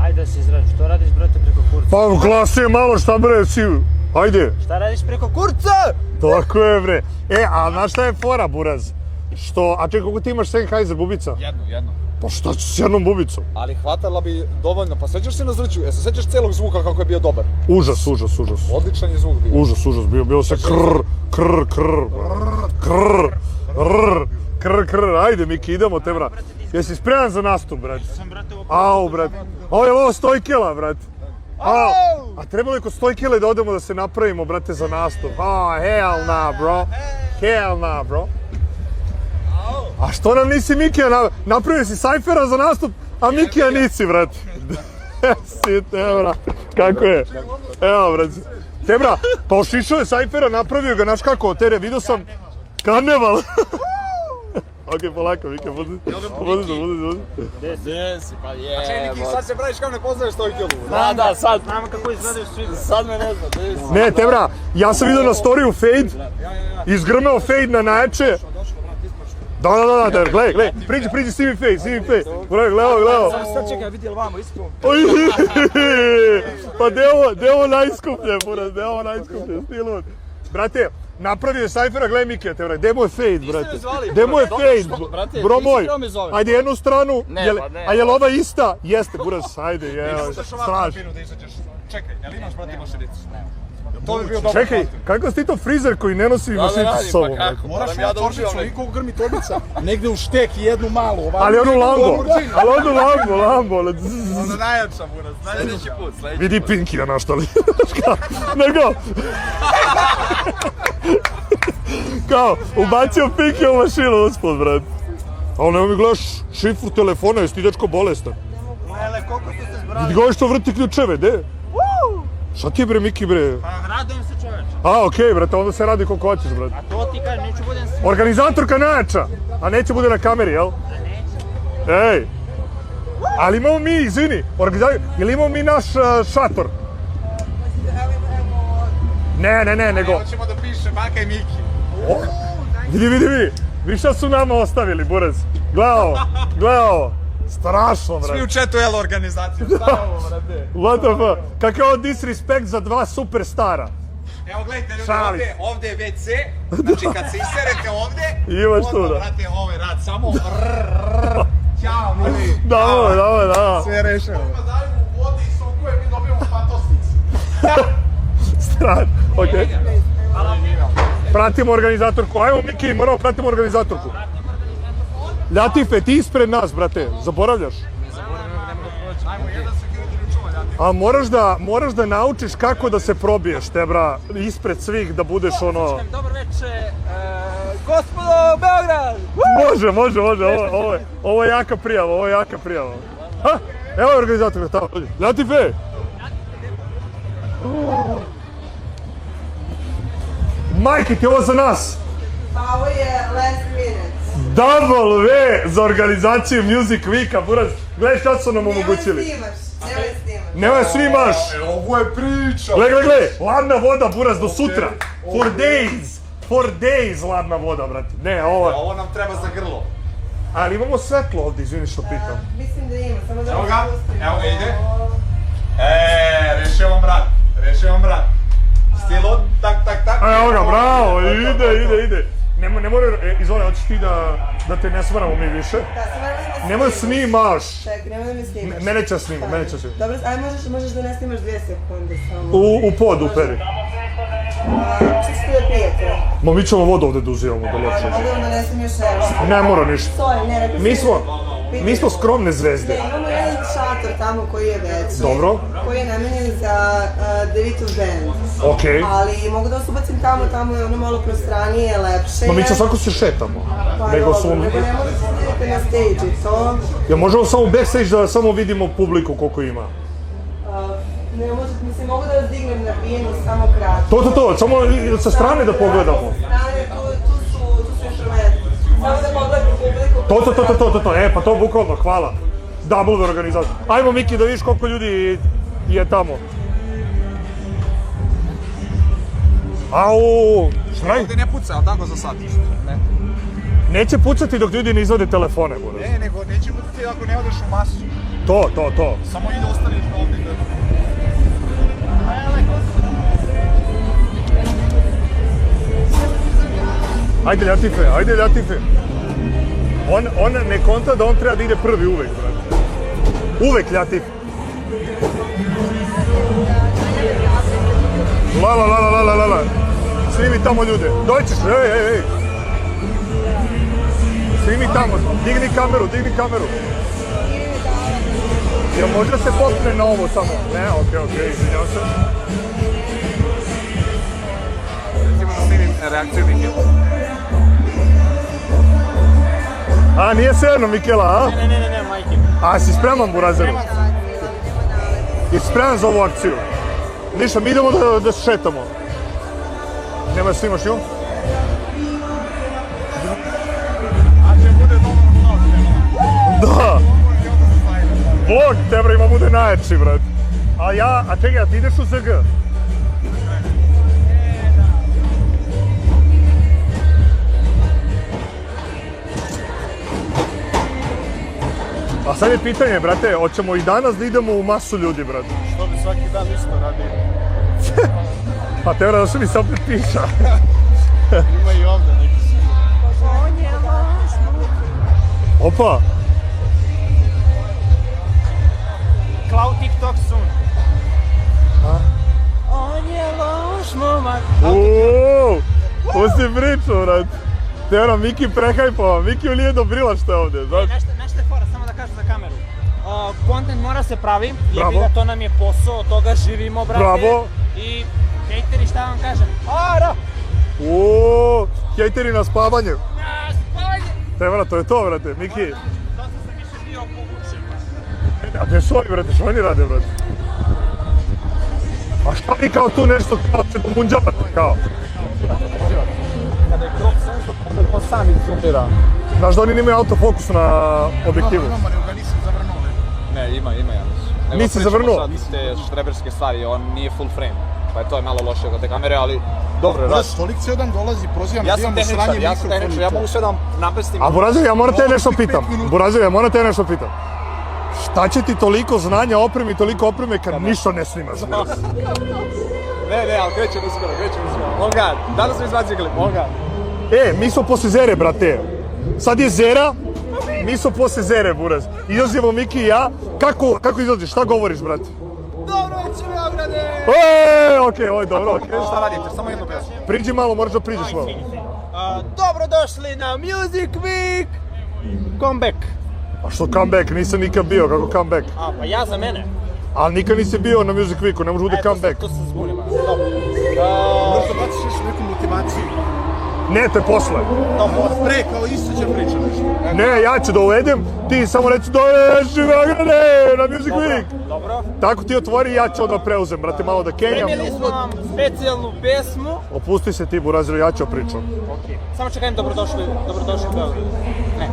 Ajde da se izrađu, što radiš brate preko kurca? Pa glasi je malo šta bre, si... Ajde. Šta radiš preko kurca? Tako je bre. A znaš šta je fora, buraz? Što, a čekaj, kako ti imaš Sennheiser bubica? Jednu. Pa šta ću s jednom bubicom? Ali hvatala bi dovoljno, pa sećaš se na Zrću? Se sećaš celog zvuka kako je bio dobar? Užas. Odličan je zvuk bio. Užas, bilo se krr. Ajde, Miki, idemo te, brat. Jesi spreman za nastup, brat? Au, brat. Ovo je ovo Stojkela, brat. A trebalo je kod Stojkele da odemo da se napravimo, brate, za nastup. Hell nah, bro. A što nam nisi Mikija napravio si Cyphera za nastup, a Mikija nisi, brate. Evo, brate, kako je? Evo, brate. Tebra, pa ošišao je Cyphera, napravio ga, znaš kako, tere, vidio sam karneval. Okej, polako, Mika, vozi. Desi, pa je. A čekaj, Miki, sad se praviš kao ne poznaješ Stojkelu. Da, sad. Znamo kako izgledaju svi. Sad me ne zna, desi. Ne, Tebra, ja sam vidio na storiju fade, izgrmeo fade na najjače. Da, Tebra, gledaj, priđi, si mi fade. Gledao. Sad čekaj, vidi li vamo iskreno? Pa gde ovo najskuplje, buraz, stilun. Brate, napravio je Cyphera, gledaj Mikija, Tebra, gde mu je fade, brate? Gde mu je fade, bro moj? Ajde jednu stranu, a je li ova ista? Jeste, buraz, ajde, strašno. Čekaj, jel imaš, brate, mašinicu? To bi bio dobro. Čekaj, kako si ti to frizer koji ne nosi mašinicu sa sobom? Moraš ja torbicu, niko grmi torbica. Negde u štek i jednu malu. Ali onu Lambo. Onda najjača, buraz, sljedeći put. Vidi Pinkija naštali. Nego. Kao, ubacio Pinkija u mašinu uspod, brat. A ono mi gledaš šifru telefona, jesi ti dečko bolestan. Lele, koliko ste se zbrali? Vidi ga što vrti ključeve, de? Šta ti je bre, Miki, bre? Pa radujem se čoveče. A, okej, brate, onda se radi koliko hoćeš, brate. A to ti kažem, neću budem s... Organizatorka najjača, a neće bude na kameri, jel? Neće. Ej! Ali imamo mi, izvini, ili imamo mi naš šator? Ne, nego... Hoćemo da piše baka i Miki. Vidi, vi šta su nama ostavili, buraz? Gledao, strašno, brate. Svi u chatu jelo organizaciju, šta ovo, brate? What the fuck? Kakav je ovo disrespekt za dva superstara? Evo gledajte ljudi, ovdje je WC, znači kad se iserete ovdje, Imaš tu, da. brate, ovaj rad, samo Ćao, mili. Da. Sve rešeno. Dajmo u vodi i sokuje, mi dobijemo patosnicu. Strašno, okej. Pratimo organizatorku, ajmo Miki, moramo pratimo organizatorku. Ljatife, ti ispred nas, brate, zaboravljaš? A moraš da naučiš kako da se probiješ, Tebra, ispred svih, da budeš ono... Dobro veče, gospodo Beograd! Može, ovo je jaka prijava, Ha, evo je organizator, tamo, Ljatife! Majke, ti ovo za nas! Pa ovo je last minute. Double V za organizaciju Music Weeka, buraz, gledaj šta su nam omogućili. Nemoj snimaš! Ovo je priča! Gle, ladna voda, buraz, do sutra. For days ladna voda, brate. Ne, Ovo nam treba za grlo. Ali imamo svetlo ovdje, izvini što pitam. Mislim da ima, samo da... Evo ga ide. Rešio vam brat. Stilo, tak. Evo ga, bravo, ide. Ne mora, izvoli, hoćeš ti da te ne smaramo mi više? Nemoj snimaš. Čekaj, nemoj da me snimaš. Mene će snimati. Dobro, aj možeš da ne snimaš 2 sekunde samo. U pod, uperi. Što ćete da pijete? Ma mi ćemo vodu ovdje da uzimamo, da loče. Mogu da donesem još nešto? Ne mora ništa. Sorry, ne, rekao Mi smo skromne zvezde. Ne, imamo jedan šator tamo koji je veći. Dobro. Koji je namenjen za Devitov band. Okej. Ali mogu da vas ubacim tamo je ono malo prostranije, lepše. Ma mi će svako se šetamo. Pa Nego dobro, smo... nego ne možete da idete na stage i to. Ja možemo samo backstage da samo vidimo publiku koliko ima. Ne možete, mislim, mogu da vas dignem na binu, samo kratko. To, samo sa strane da pogledamo. Strane, tu su još ove. Samo da pogledate publiku. To, pa to bukvalno, hvala. Double organizacija. Ajmo Miki da vidiš koliko ljudi je tamo. Au, šta radi? Ovdje ne puca, ali tako za sad. Ne. Neće pucati dok ljudi ne izvode telefone, buraz. Ne, nego neće pucati ako ne odeš u masu. To. Samo ide ostali ovdje. Ajde Ljatife. On ne konta da on treba da ide prvi uvek, brate. Uvek Ljatif. La. Snimi tamo ljude. Doćeš, ej. Snimi tamo, digni kameru. Jel može da se popne na ovo samo? Ne, okej, izvinjam se. Recimo da snimim reakciju Mikela. A, nije serno Mikela, a? Ne, majke. A, si spreman, burazeru? Jesi spreman za ovu akciju? Ništa, mi idemo da šetamo. Nema da snimaš nju? Da! Vlog, tebra, ima bude najjači, brat. A čekaj, a ti ideš u ZG? A sad je pitanje, brate, hoćemo i danas da idemo u masu ljudi, brate? Što bi svaki dan isto radio? Pa tebra, da se mi se opet piša. Ima i ovdje neki svi. Opa! Cloud TikTok soon. On je loš momak. Uuuu! Ovo si pričao, brat. Tebra, Miki prehajpova. Miki nije dobrila što je ovdje, znaš? Nešto je fora, samo da kažem za kameru. Content mora se pravi, Bravo. jebi ga, to nam je posao, od toga živimo, brate. Bravo. I hejteri, šta vam kažem? Ara! Uuuu! Hejteri na spavanje. Spavanje! Tebra, to je to, brate. Miki. Dosta sam više bio povučen. A gdje su oni, brate? Što oni rade, brate? A šta vi kao tu nešto kao se domunđavate, kao? Kada je krop sensor, onda on sam izumira. Znaš da oni nemaju autofokus na objektivu? Imam, ali ga nisam zavrnuo. Ne, ima ja mislim. Nisi zavrnuo? Sad te štreberske stvari, on nije full frame. Pa je to malo loše kod te kamere, ali dobro je rad. Stolik cijel dan dolazi, prozivam Ja da sam imamo sranje tehničar, ja mogu sve da napestim. A Burazev, ja moram te nešto pitam. Burazev, ja moram te nešto pitam. Šta će ti toliko znanja opreme i toliko opreme kad ništa ne snimaš? Ne, ali krećem uskoro. On God, danas smo izbacili klip, on God. Mi smo posle Zere, brate. Sad je Zera, mi smo posle Zere, Buraz. Izlazimo Miki i ja. Kako izlaziš? Šta govoriš, brate? Dobro večer, Beograde! Okej, ovo je dobro, okej. Šta radite? Samo jedno pesmu. Priđi malo, moraš da priđeš malo. Dobrodošli na Music Week! Comeback. A što comeback? Nisam nikad bio, kako comeback? A, pa ja za mene. Ali nikad nisi bio na Music Weeku, ne može bude comeback. To se zbunim, dobro. Možda baciš još neku motivaciju. Ne, to je posle. Pre, kao isto će pričati nešto. Ne, ja ću da uvedem, ti samo reci dođi Beograde na Music Week. Dobro. Tako ti otvori i ja ću onda preuzem, brate, malo da kenjam. Primili smo vam specijalnu pesmu. Opusti se ti, Burazeru, ja ću pričam. Samo čekaj, dobrodošli u Beograd. Ne.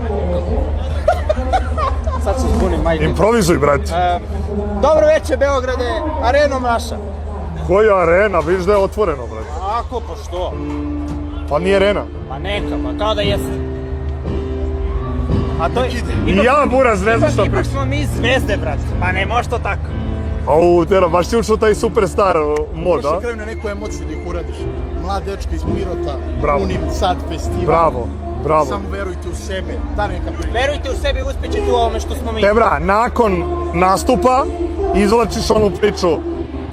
Sad se zbunim, majke. Improvizuj, brate. Dobro večer, Beograde, arenom naša. Koja arena, vidiš da je otvoreno, brate. Ako, pa što? Pa nije arena. Pa neka, pa kao da jeste. A to je... I ja, Buraz, ne znam šta Ipak pričam. smo mi zvezde, brate, pa ne može to tako. Au, tera, baš ti učio taj superstar mod, Možeš a? na kraju na neku emociju da ih uradiš. Mlad dečka iz Pirota, Bravo. punim sad festival. Bravo. Samo verujte u sebe, ta neka priča. Verujte u sebi, uspjećete u ovome što smo mi. Tebra, nakon nastupa izvlačiš onu priču.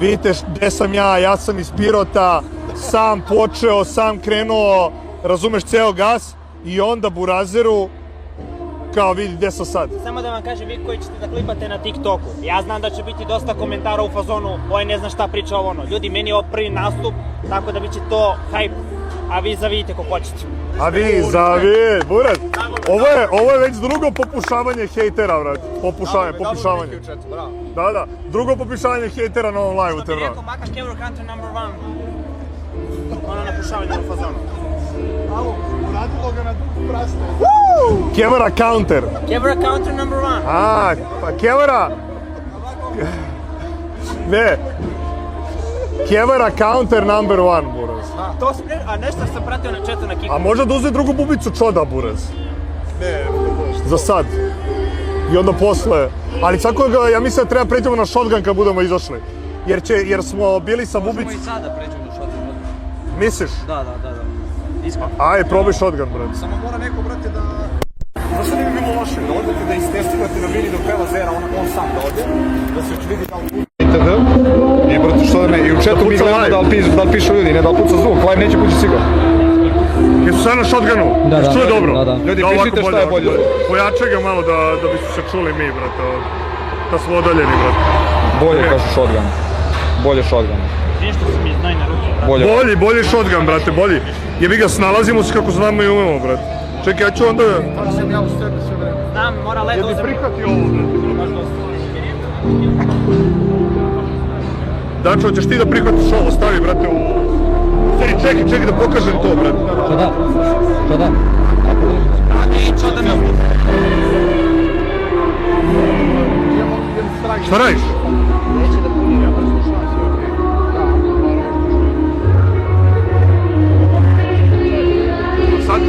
Vidite gde sam ja sam iz Pirota, sam počeo, sam krenuo, razumeš, ceo gas i onda Burazeru, kao vidi gde sam sad. Samo da vam kažem, vi koji ćete da klipate na TikToku, ja znam da će biti dosta komentara u fazonu, ovaj ne zna šta priča ovo ono. Ljudi, meni je ovo prvi nastup, tako da bit će to hype, a vi zavidite ko hoćete. A vi, Buraz. Ovo je već drugo popušavanje hejtera, brate. Popušavanje. Da. Drugo popušavanje hejtera na ovom live-u, te, brate. Maka Camera Counter number 1. Ono napušavanje u fazonu. Uradilo ga na duhu praste. Camera Counter. Camera Counter number 1. Pa Camera... Ne. Camera Counter number 1, buraz. To si a nešto sam pratio na chatu na Kiku. A možda da uzeti drugu bubicu čoda, buraz. Ne, Za sad. I onda posle. Ali svako ja mislim da treba pređemo na shotgun kad budemo izašli. Jer smo bili sa bubicom. Možemo i sada pređemo u shotgun. Misliš? Da. Iskreno. Aj, probaj shotgun, brate. samo mora neko, brate, da... Zašto ne bi bilo loše da odete da istestirate na Vini do Pela Zera, on sam da ode, da se vidi da li itd. I brate, što da ne, i u chatu mi gledamo da li pišu ljudi, ne da li puca zvuk, live neće pući sigurno. Jesu sad na shotgunu? Da. Što je dobro? Da. Ljudi, pišite šta je bolje. Pojačaj ga malo da bi se čuli mi, brate. Da smo odaljeni, brate. Bolje kažu shotgun. Bolje shotgun. Nešto se mi znaj na ruke. Bolji shotgun, brate, bolji. Jebi ga, snalazimo se kako znamo i umemo, brate. Čekaj, ja ću onda... Znam, mora ledo uzeti. Prihvati ovo, brate. Dačo, hoćeš ti da prihvatiš ovo, stavi, brate, u... Čekaj da pokažem to, brate. Što da? Šta radiš? Sad?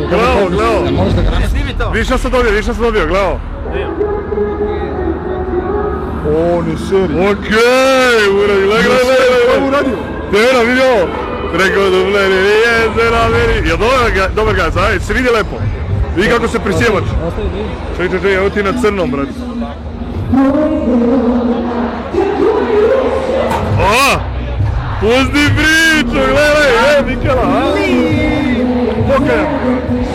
Gledao. Viš šta sam dobio, gledao. O, ne seri. Okej, gledaj. Šta je uradio? Tera, vidi ovo. Rekao dubleni, jezera meni. Jel dobar gaz, ajde, se vidi lepo. Vidi kako se prisjemaš. Čekaj, evo ti na crnom, brate. Pusti priču, gledaj, Mikela, Pokajam.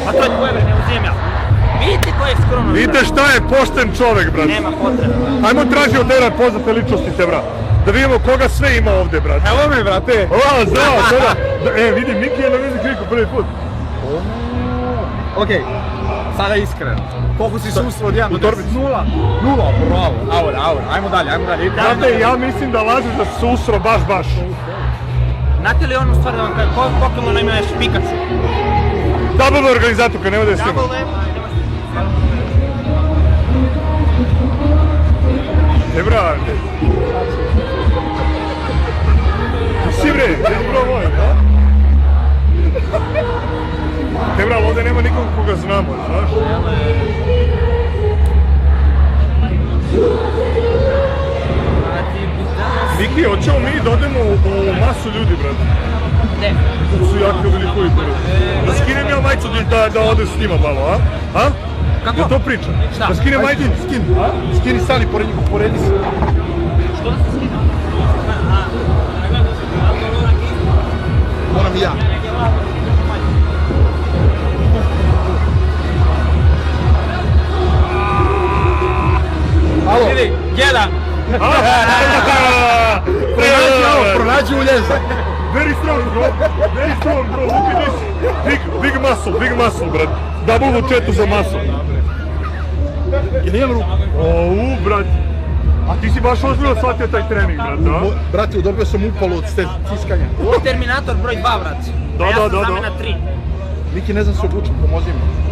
A to je tvoje vreme, uzijem ja. Vidite ko je skromno. Vidite šta je pošten čovek, brate. Nema potrebe. Ajmo traži od Dera poznate ličnosti te, bra. Da vidimo koga sve ima ovde, brate. Evo me, brate. Znao, sada. Vidi, Miki je na vezi kriku prvi put. Okej, sada iskreno. Koliko si susro od 1 do 10? 0, bravo, ajmo dalje. Brate, ja mislim da lažeš da se usro baš. Znate li onu stvar da vam kažem, kojeg Pokemona ima još Pikachu? Double organizatorka, nema da je snima. E, brate. Si bre, bro moj, da? Te bra, ovdje nema nikog koga znamo, znaš? Miki, hoćemo mi da odemo u masu ljudi, brate. Ne. To su jako velikovi, brate. Da skinem ja majicu da ode s njima malo, a? Kako? Da to priča? Šta? Da skinem majicu? Skini stani pored njih, poredi se. Što da se skine? Moram i ja. Alo. Vidi, jedan. Pronađi uljeza. Very strong, bro, look at this. Big muscle, brat. Double u četu za muscle. Idem ruku. Brat. A ti si baš ozbiljno shvatio taj trening, brat, da? Brate, dobio sam upalu od ciskanja. Ovo je Terminator broj 2, brat. Da. A ja sam zamena 3. Miki, ne znam se obučem, pomozi mi.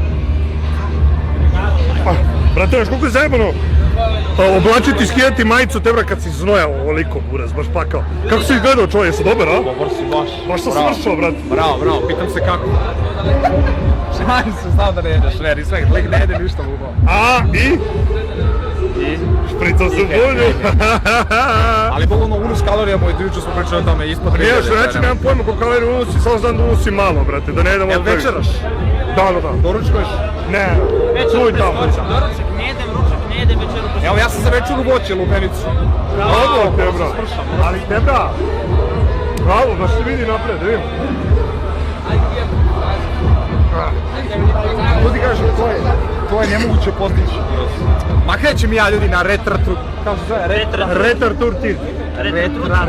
Brate, znaš koliko je zajebano oblačiti, skidati majicu te, bra, kad si znojao ovoliko, buraz, baš pakao. Kako si izgledao, čovjek, jesi dobar, a? Dobar si baš. Baš sam smršao, brat. Bravo, pitam se kako. Šalim se, znam da ne jedeš, veri, sve, ne jede ništa u ovo. I? Špricao sam bulju. Ali bolo ono unus kalorija moj, jučer smo pričali o tome, ispod 3000. Nije, što reći, nemam pojma koliko kalorija unosi, samo znam da unosi malo, brate, da ne jedem Jel večeraš? Da. Doručkuješ? Ne, Večeru čuj bez tamo. doručak ne jedem, ručak ne jedem, večeru bez Evo, ja sam za večeru voće lupenicu. Bravo, Tebra. Ali Tebra, bravo, baš se vidi napred, da vidim. Ljudi kažu, to je nemoguće postići. Ma krećem ja ljudi na retro tour, kako se zove? Retar Tour Tir.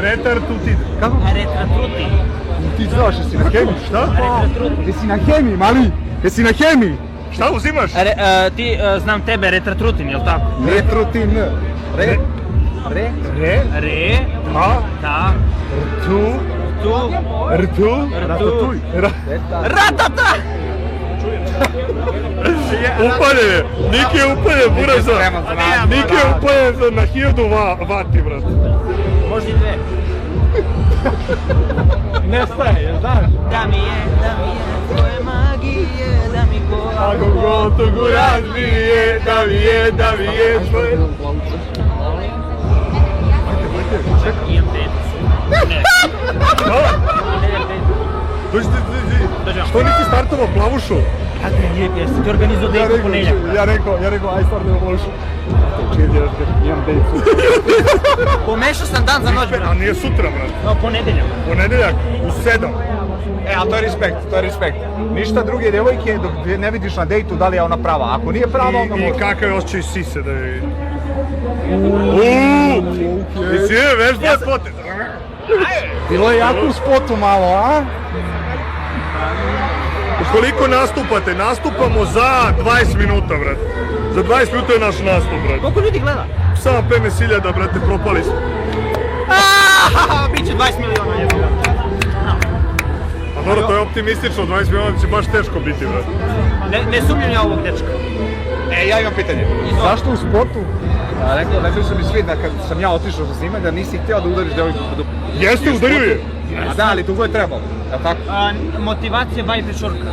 Retratutid. Kako? Retratruti. Ti znaš, jesi na hemiji, šta? Jesi na hemiji, mali? Jesi na hemiji? Šta uzimaš? Ti, znam tebe, retratrutin, jel tako? Retrutin. Re. Ta. Rtu. Ratatuj. Ratata! Upaljen, Niki je upaljen, buraza. Niki je upaljen na 1000 vati, brat. Možda i 2. Nestaje, znaš? Da mi je tvoje magije, da mi Ako gotogu razbije, da mi je tvoje... Imam decu. Ne. Dođi. Što nisi startovao plavušu? Kako je, jesi ti organizuo dejtu ponedjeljak? Ja rekao, aj startujem plavušu. Imam decu. Pomešao sam dan za noć, A brat. nije sutra, brat. No, ponedjeljak. Ponedeljak u 7. Ali to je respekt, Ništa druge djevojke dok ne vidiš na dejtu da li je ona prava. Ako nije prava, onda I može. kakav je osjećaj sise da je... Jesi je vežba potez? Bilo je jako u spotu malo, a? Koliko nastupate? Nastupamo za 20 minuta, brat. Za 20 minuta je naš nastup, brat. Koliko ljudi gleda? Samo 15.000, brate, propali smo. Biće 20 miliona jedna. A dobro, to je optimistično, 20 miliona će baš teško biti, brat. Ne sumnjam ja ovog dečka. Ja imam pitanje. Zašto u spotu? Rekli su mi svi da kad sam ja otišao za snimanje da nisi htio da udariš djevojku po dupu. Jeste, udario je. Da, ali tu je trebalo, jel tako? Motivacija by pečurka.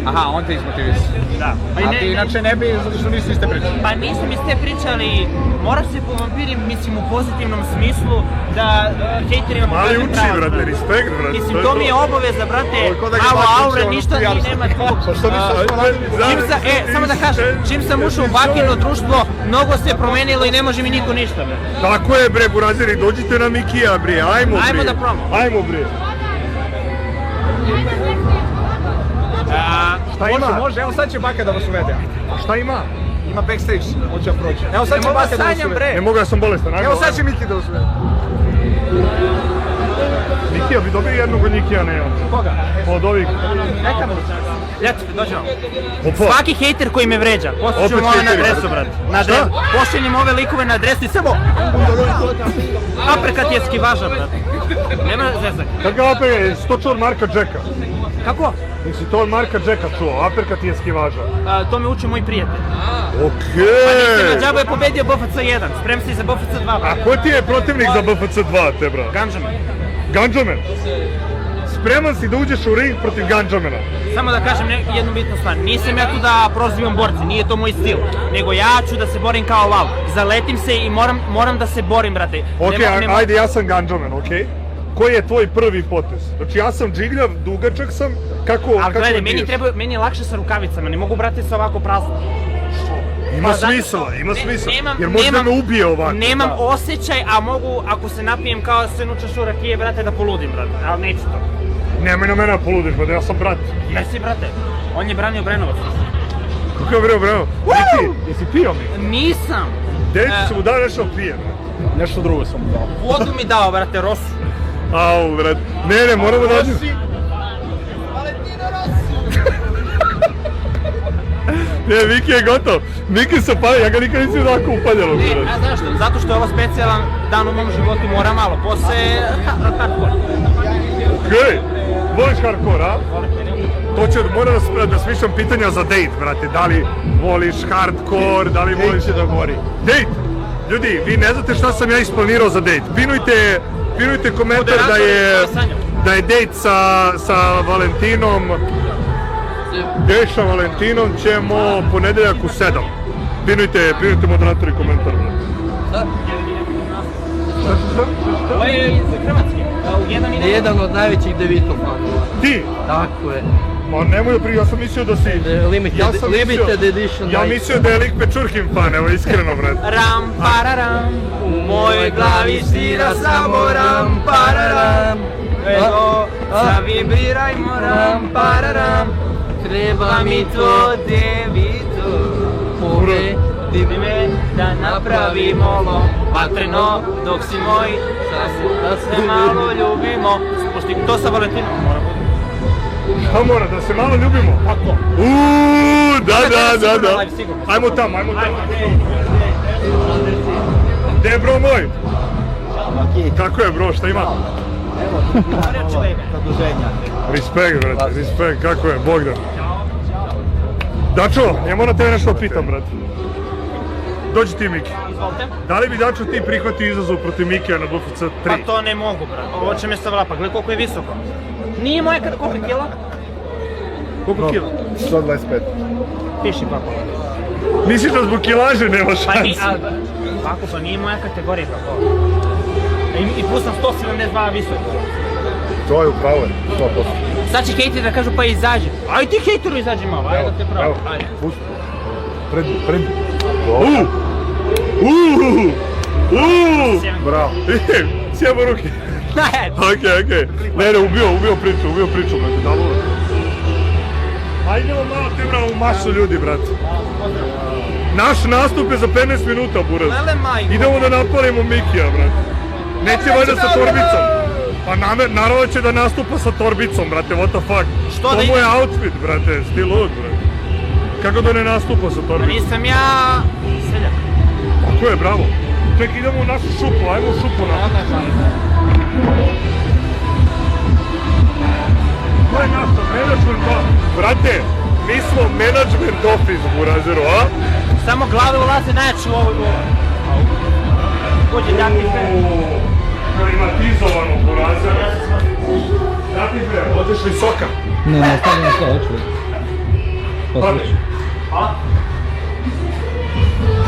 Aha, on te izmotivisao. Da. A ti inače ne bi, zato što nisi iste priče. Pa nisam iz te priče, ali moraš se povampirim, mislim, u pozitivnom smislu da hejterima Mali pokažem uči, pravo. brate, respekt, brate. Mislim, to mi je obaveza, brate, malo aure, ništa mi nema tu. Samo da kažem, čim sam ušao u bakino društvo, mnogo se promenilo i ne može mi niko ništa, bre. Tako je, bre, buraziri, dođite na Mikija, bre, ajmo, bre. Ajmo da probamo. Ajmo, bre. Šta ima? Može, evo sad će baka da vas uvede. Šta ima? Ima backstage, hoće da proći. Evo sad će baka da vas uvede. Ne mogu, ja sam bolestan. Evo sad će Miki da vas uvede. Nikija, bi dobio jednog od Nikija, ne imam. Koga? Od ovih. Neka mu. Ljeti, dođemo. Opa. Svaki hejter koji me vređa, pošaljem Opet ove na hejteri. adresu, brate. Na adresu. Pošaljem ove likove na adresu i samo... Aprekat je skivaža, brate. Nema zezak. Kakav aperkat je? To čuo od Marka Jacka. Kako? Nisi to od Marka Jacka čuo, aperkat je skivaža. To me uči moj prijatelj. Okej. Na džabu je pobedio BFC 1, sprem se i za BFC 2. A ko ti je protivnik za BFC 2, te, bra? Ganđaman. Ganđaman. Spreman si da uđeš u ring protiv Ganđamana. Samo da kažem jednu bitnu stvar, nisam ja tu da prozivam borce, nije to moj stil, nego ja ću da se borim kao lav. Zaletim se i moram da se borim, brate. Okej, ajde, ja sam Ganđaman, okej? Koji je tvoj prvi potez? Znači ja sam džigljav, dugačak sam, kako Ali gledaj, biješ? meni je lakše sa rukavicama, ne mogu, brate, sa ovako prazno. Ima Pa zato smisla, ima smisla. nemam- Jer može da nemam- me ubije ovako. Nemam osjećaj, a mogu, ako se napijem kao senučašu rakije, brate, da poludim, brate, ali neću to. Nemoj na mene da poludiš, brate, ja sam brat. Jesi, brate, on je branio Brenovac. Kako je breo? Niki, jesi pio mi? Nisam. Dejci se mu dao nešto pije, brate. Nešto drugo sam mu dao. Vodu mi dao, brate, Rosu. Au, brate. Ne, moramo da odnijemo. Ne, Miki je gotov. Miki se pali, ja ga nikad nisam ovako upaljenog, Ne, brate. a zašto? Zato što je ovo specijalan dan u mom životu, mora malo, posle hardcore. Okej, voliš hardcore, a? To će, moram da smišljam pitanja za dejt, brate. Da li voliš hardcore, da li voliš... Dejt će da gori. Dejt! Ljudi, vi ne znate šta sam ja isplanirao za dejt. Pinujte komentar da je dejt sa Valentinom. Deša Valentinom ćemo ponedeljak u 7. Pinujte moderatori komentar, brate. Ovo je iz Hrvatske, u Jedan od najvećih Devito fanova. Ti? Tako je. Ma nemoj da ja sam mislio da si... Limited edition. Ja mislio da je lik Pečurkin fan, evo iskreno, brate. Ram, pararam, u mojoj glavi svira samo ram, pararam. Ego, zavibrirajmo ram, pararam. Treba mi to Devito. Pusti me da napravimo vatreno dok si moj, da se malo ljubimo. Pusti, to sa Valentinom mora biti. Šta mora, da se malo ljubimo? Tako. Da. Ajmo tamo. Gde je bro moj? Kako je bro, šta ima? Respekt, brate, respekt, kako je, Bogdan. Dačo, ja moram tebe nešto pitam, brate. Dođi ti, Miki. Izvolite. Da li bi Dačo ti prihvatio izazov protiv Mikija na UFC 3? Pa to ne mogu, brate. Ovo će me savlapa, gledaj koliko je visoko. Nije moja kada koliko kila? Koliko kila? 125. Piši Pako. Misliš da zbog kilaže nema Pa ni, šanse? Pako, pa nije moja kategorija Pako. I plus sam 172 visoko. To je upravo, 100%. Sad će hejteri da kažu pa izađi. Aj ti hejteru izađi malo, ajde da te pravo. Ajde. Pred. Bravo. Sjebo ruke. Okej. Ne, ubio priču, brate, da ludo. Hajdemo malo te bravo u masu ljudi, brate. Naš nastup je za 15 minuta, buraz. Idemo da napalimo Mikija, brate. Neće valjda sa torbicom. Pa naravno će da nastupa sa torbicom, brate, what the fuck. Što da to mu je outfit, brate, still look, brate. Kako da ne nastupa sa torbicom? Nisam ja seljak. Tako je, bravo. Ček, idemo u našu šupu, ajmo u šupu na. To je naša management office. Brate, mi smo management office, burazeru, a? Samo glave ulaze najjače u ovoj govor. Uđe Datife. Klimatizovano, burazeru. Datife, odeš li soka? Ne, stavim na to, hoću. Poslušaj. A?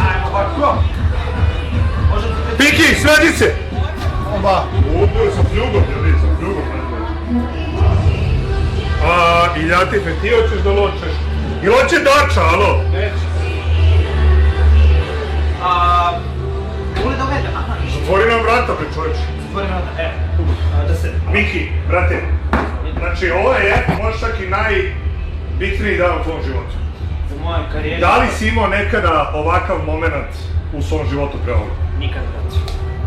Ajmo, ovako. Piki, svedi se! Oba. Udio sam pljugom, ljudi, sam pljugom. I Ljatife, ti hoćeš da ločeš? I loče Dača, alo? Neće. Uli da gleda, aha. Zatvori nam vrata, pre čovječe. Zatvori vrata, da se... Miki, brate, znači ovo je, možda čak i najbitniji dan u tvom životu. Za moju karijeru... Da li si imao nekada ovakav moment u svom životu pre ovoga? Nikad, brate.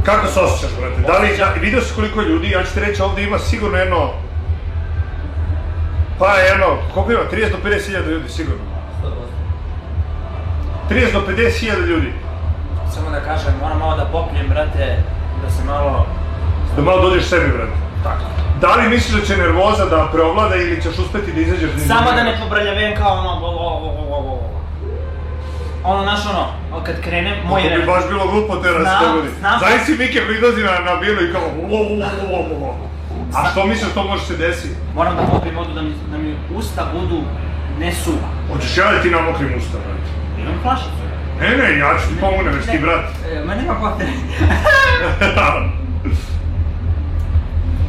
Kako se osjećaš, brate? Da li, vidio si koliko ljudi, ja ću ti reći, ovdje ima sigurno jedno... Pa jedno, koliko ima? 30 do 50 hiljada ljudi, sigurno. 30 do 50 hiljada ljudi. Samo da kažem, moram malo da popnem, brate, da se malo... Da malo dođeš sebi, brate. Tako. Da li misliš da će nervoza da preovlada ili ćeš uspeti da izađeš? Samo da ne pobrljavim kao ono, znaš ono, kad krenem, moj To bi baš bilo glupo te razstavljati. Zavisi Mike prilazi na bilu i kao A što misliš to može se desiti? Moram da popijem vodu da mi usta budu ne suva. Hoćeš ja da ti namokrim usta, brate? Imam flašicu. Ne, ja ću ti pomognem, već ti brat. Ma nema potrebe.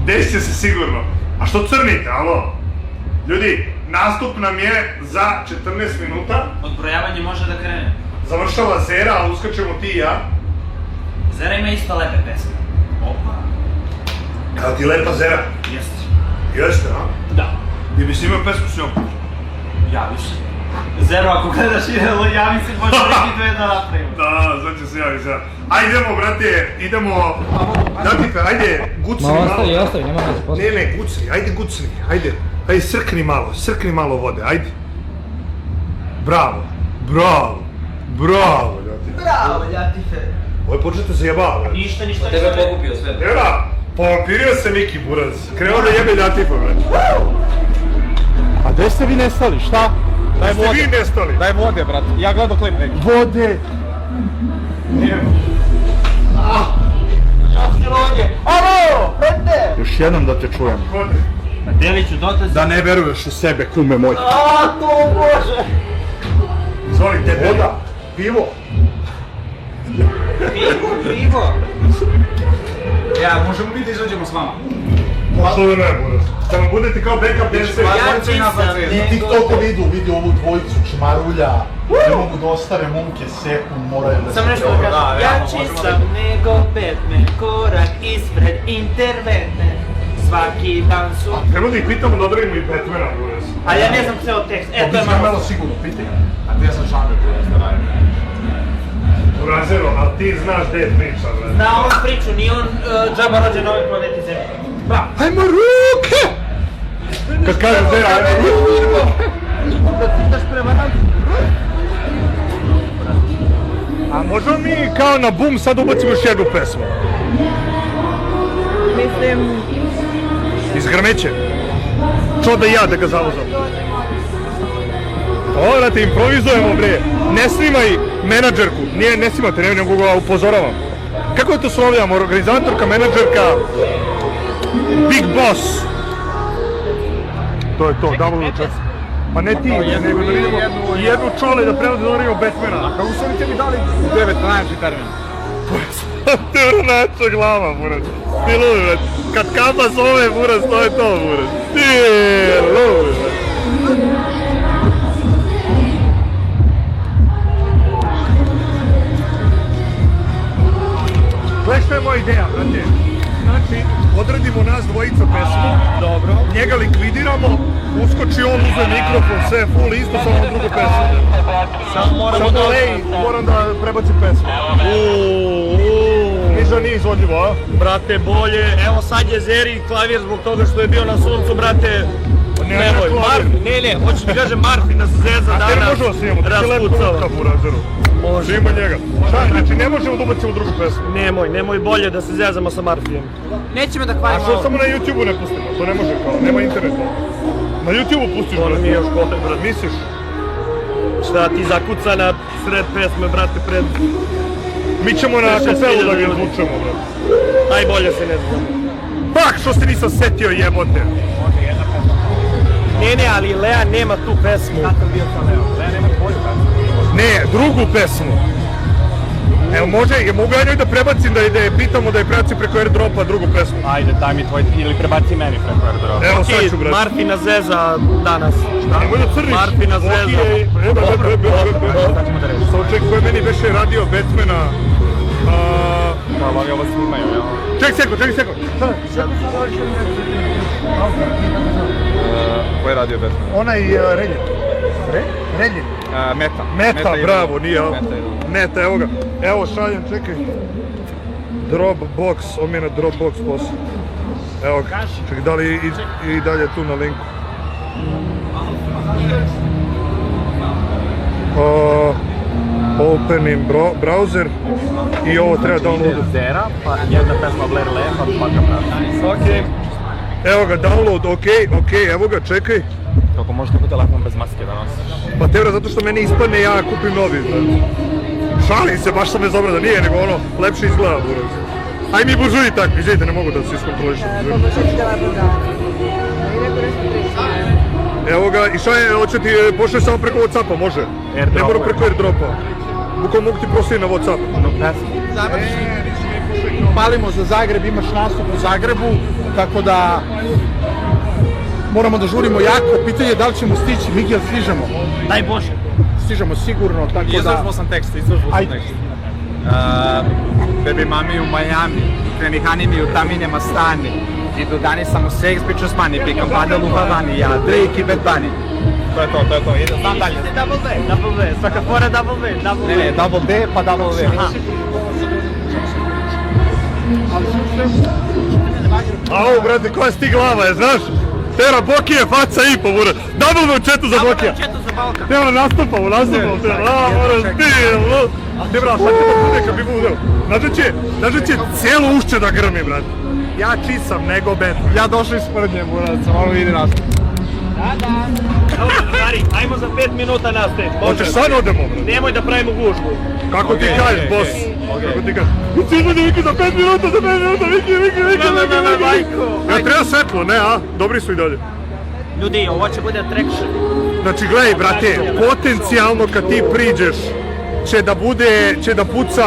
Desit će se sigurno. A što crnite, alo? Ljudi, nastup nam je za 14 minuta. Odbrojavanje može da krene. Završava Zera, a uskačemo ti i ja. Zera ima isto lepe pesme. Opa. Kada ti lepa Zera? Jeste. Jeste, a? Da. Gdje bi si imao pesmu s njom? Javiš se. Zero, ako gledaš idelo, javi se, može neki dve da napravimo. Da, znači će se javi Zera. Ajde, idemo, brate, idemo... Datife, ajde, gucni malo. Ostavi, nema veze, posle. Ne, gucni, ajde gucni, ajde. Ajde, srkni malo vode, ajde. Bravo, Ljatife. Bravo, Ljatife. Ovo je počete se jebao, brate. Ništa. Tebe pokupio sve. Era, pompirio se Miki Buraz. Krenuo da jebe Ljatifa, brate. A gde ste vi nestali, šta? Daj Ste vode. vi nestali? Daj vode, brate. Ja gledam klip neki. Vode! Alo! Još jednom da te čujem. Vode. Deliću, dotle Da ne veruješ u sebe, kume moj. to Bože! Izvoli, tebe. Voda, pivo. Pivo! Ja, možemo mi da izađemo s vama? Što da ne, Buraz? Da nam budete kao backup dancer. Ja čisam Na TikToku vidi ovu dvojicu čmarulja, ne mogu da ostare momke seku, moraju da se... Samo nešto da kažem, jači sam nego Batman, korak ispred interventne, svaki dan su... Treba da ih pitamo da odradimo i Batmana, Buraz. Ali ja ne znam ceo tekst, to je Malo malo... sigurno, pitaj. A ti ja sam član da te Burazero, ali ti znaš gde je priča, brate. Zna on priču, nije on džaba rođen na ovoj planeti Zemlji. Bravo. Ajmo ruke! Kad kažeš Dera, ajmo ruke! Da ti daš prevarant. A možemo mi kao na bum sad ubacimo još jednu pesmu? Mislim, Iz Grmeće. Čo da ja da ga zavozam? O, brate, improvizujemo, bre. Ne snimaj menadžerku. Nije, ne snimate, ne nego ga upozoravam. Kako je to slovljamo? Organizatorka, menadžerka, Big Boss. To je to, damo u čas. Pa ne ti, nego da vidimo jednu čole da prema da dodarimo Batmana. Kako su oni tebi dali 9 na najveći termin? Te vrnača glava, buraz. Ti ludi, brate. Kad kapa zove, buraz, to je to, buraz. Ti ludi, brate. Gle što je moja ideja, brate. Znači, odradimo nas dvojica pesmu. Dobro. Njega likvidiramo, uskoči on, uzme mikrofon, sve je full isto, samo drugu pesmu. Samo da moram da prebacim pesmu. Niža nije izvodljivo, a? Brate, bolje, evo sad je Zeri klavir zbog toga što je bio na suncu, brate. Nemoj, ne, hoću ti kažem, Marfi nas zeza A te ne danas možemo da snimamo, ti je lepo raspucava. ruka, burazeru. Može. Snima njega. Šta, znači ne možemo da ubacimo drugu pesmu. Nemoj bolje da se zezamo sa Marfijem. Nećemo da A kvarimo što ovo. samo na YouTube-u ne pustimo? To ne može kao, nema interneta. Na YouTube-u pustiš, Ono brate. nije još bolje, brate. Misliš? Šta ti zakuca na sred pesme, brate, pred... Mi ćemo na 6.000 kapelu da ga ljudi. izvučemo, brate. Najbolje se ne znam. Pak, što se nisam setio, jebote. Ne, ali Lea nema tu pesmu. Ne, drugu pesmu. Evo može, mogu ja njoj da prebacim da je pitamo da je prebacim preko airdropa drugu pesmu. Ajde, daj mi tvoj, ili prebaci meni preko airdropa. Evo sad ću, brate. Marfina zeza danas. Nemoj da crniš. Marfina zeza. Sad ćemo da reći. Sa čovjek koji meni beše radio Batmana. Pa ovi ovo snimaju, jel? Ček seko. Ko je radio Batman? Onaj Relje. Relje? Meta, bravo, nije. Meta, evo ga. Evo šaljem, čekaj. Dropbox, on mi je na Dropbox posao. Evo ga, čekaj, da li i dalje tu na linku. Opening browser i ovo treba downloadati. Zera, pa jedna pesma Blair Lefa, pa ga pravi. Okej. Evo ga, download, okej, evo ga, čekaj. Kako možete po telefon bez maske da nosiš? Pa tebra, zato što meni ispadne ja kupim novi, znači. Šalim se, baš sam bez obrada, nije, nego ono, lepše izgleda, buraz. Aj mi buržuji tak, vidite, ne mogu da se iskontrolišem. Evo ga, i šta je, hoće ti pošle samo preko Whatsappa, može? Ne moram preko airdropa. Bukvalno mogu ti poslati na Whatsapp. Palimo za Zagreb, imaš nastup u Zagrebu, tako da moramo da žurimo jako. Pitanje je da li ćemo stići, Miguel, stižemo. Daj Bože. Stižemo sigurno, tako da... Izražbao sam tekst. Baby mami u Miami, kreni hanimi u taminjama stani. Idu dani samo seks, priču spani, pikam padel u Havani, ja Drake i Bad Bunny. To je to, idem sam dalje. Double V, svaka fora double V. Ne, double D pa double V. A ovo, brate, koja si ti glava je, znaš? Tera, Boki je faca i po, buraz. Double me u četu za Bokija. Tera, nastupamo, Tera, moraš ti, Tebra, sad će to bude kad bi budeo. Znaš će cijelo ušće da grmi, brate. Ja čisam, nego Batman. Ja došao ispred nje, buraz, malo vidi nastup. Dobro, drugari, ajmo za 5 minuta nastaviti. Hoćeš sad odemo, brate? Nemoj da pravimo gužbu. Kako ti kažeš, boss? Kako ti kažeš? Cijelo da Viki za 5 minuta, Viki. Ja treba svetlo, ne, a? Dobri su i dalje. Ljudi, ovo će bude attraction. Znači, gledaj, brate, potencijalno kad ti priđeš, će da puca...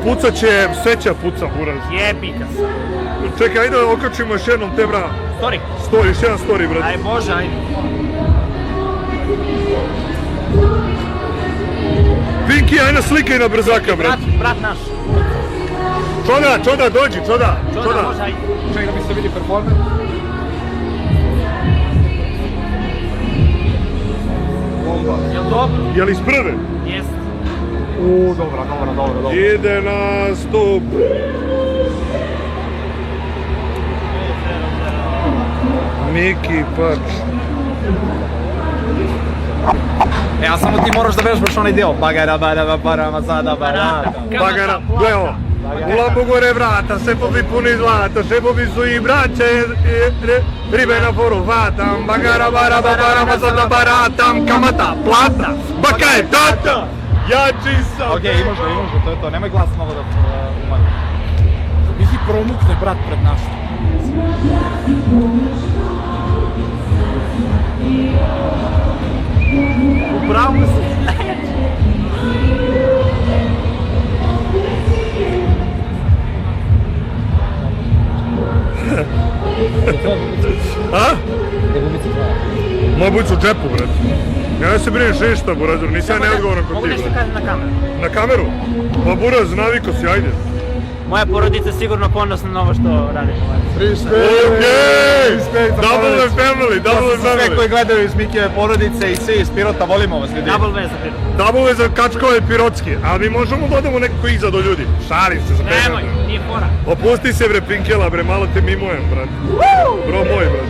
Pucat će, sveća puca, buraz. Jebika se. Čekaj, ajde da okačimo još jednom te, bra. Story. Još jedan story, brate. Aj Bože, ajde. Pinky, aj na slikaj na brzaka, brate. Brat naš. Čoda, dođi, čoda. Može, ajde. Čekaj da mi se vidi performer. Jel dobro? Je li iz prve? Jest. Dobra. Ide nastup. Miki Pač. Ja, samo ti moraš da vežbaš onaj deo. Bagara, barama, sada, barata. Bagara, gle ovo. U Labu gore vrata, šefovi puni zlata, šefovi su i braće, ribe na foru vatam, bagara, barama, sada, baratam, kamata, plata, baka je tata, jači sam. Okej, imaš ga, to je to. Nemoj glas malo da umanji. Miki promukne, brat, pred nas. Upravo si. A? Moja budica u džepu, bret. Ja ne se brineš ništa, Burazir, nisi ja neodgovoran kod Mogu ti. nešto kažem na kameru? Na kameru? Pa Buraz, naviko si, ajde. Moja porodica je sigurno ponosna na ovo što radim. Okej! Double family, double Sve family. koji gledaju iz Mikijeve porodice i svi iz Pirota, volimo vas ljudi. Double V za Pirot. Double za kačkove pirotski, a mi možemo da odemo nekako iza do ljudi. Šalim se za Nemoj, pezat. nije fora. Opusti se bre Pinkela, bre, malo te mimujem, brat. Bro moj, brat.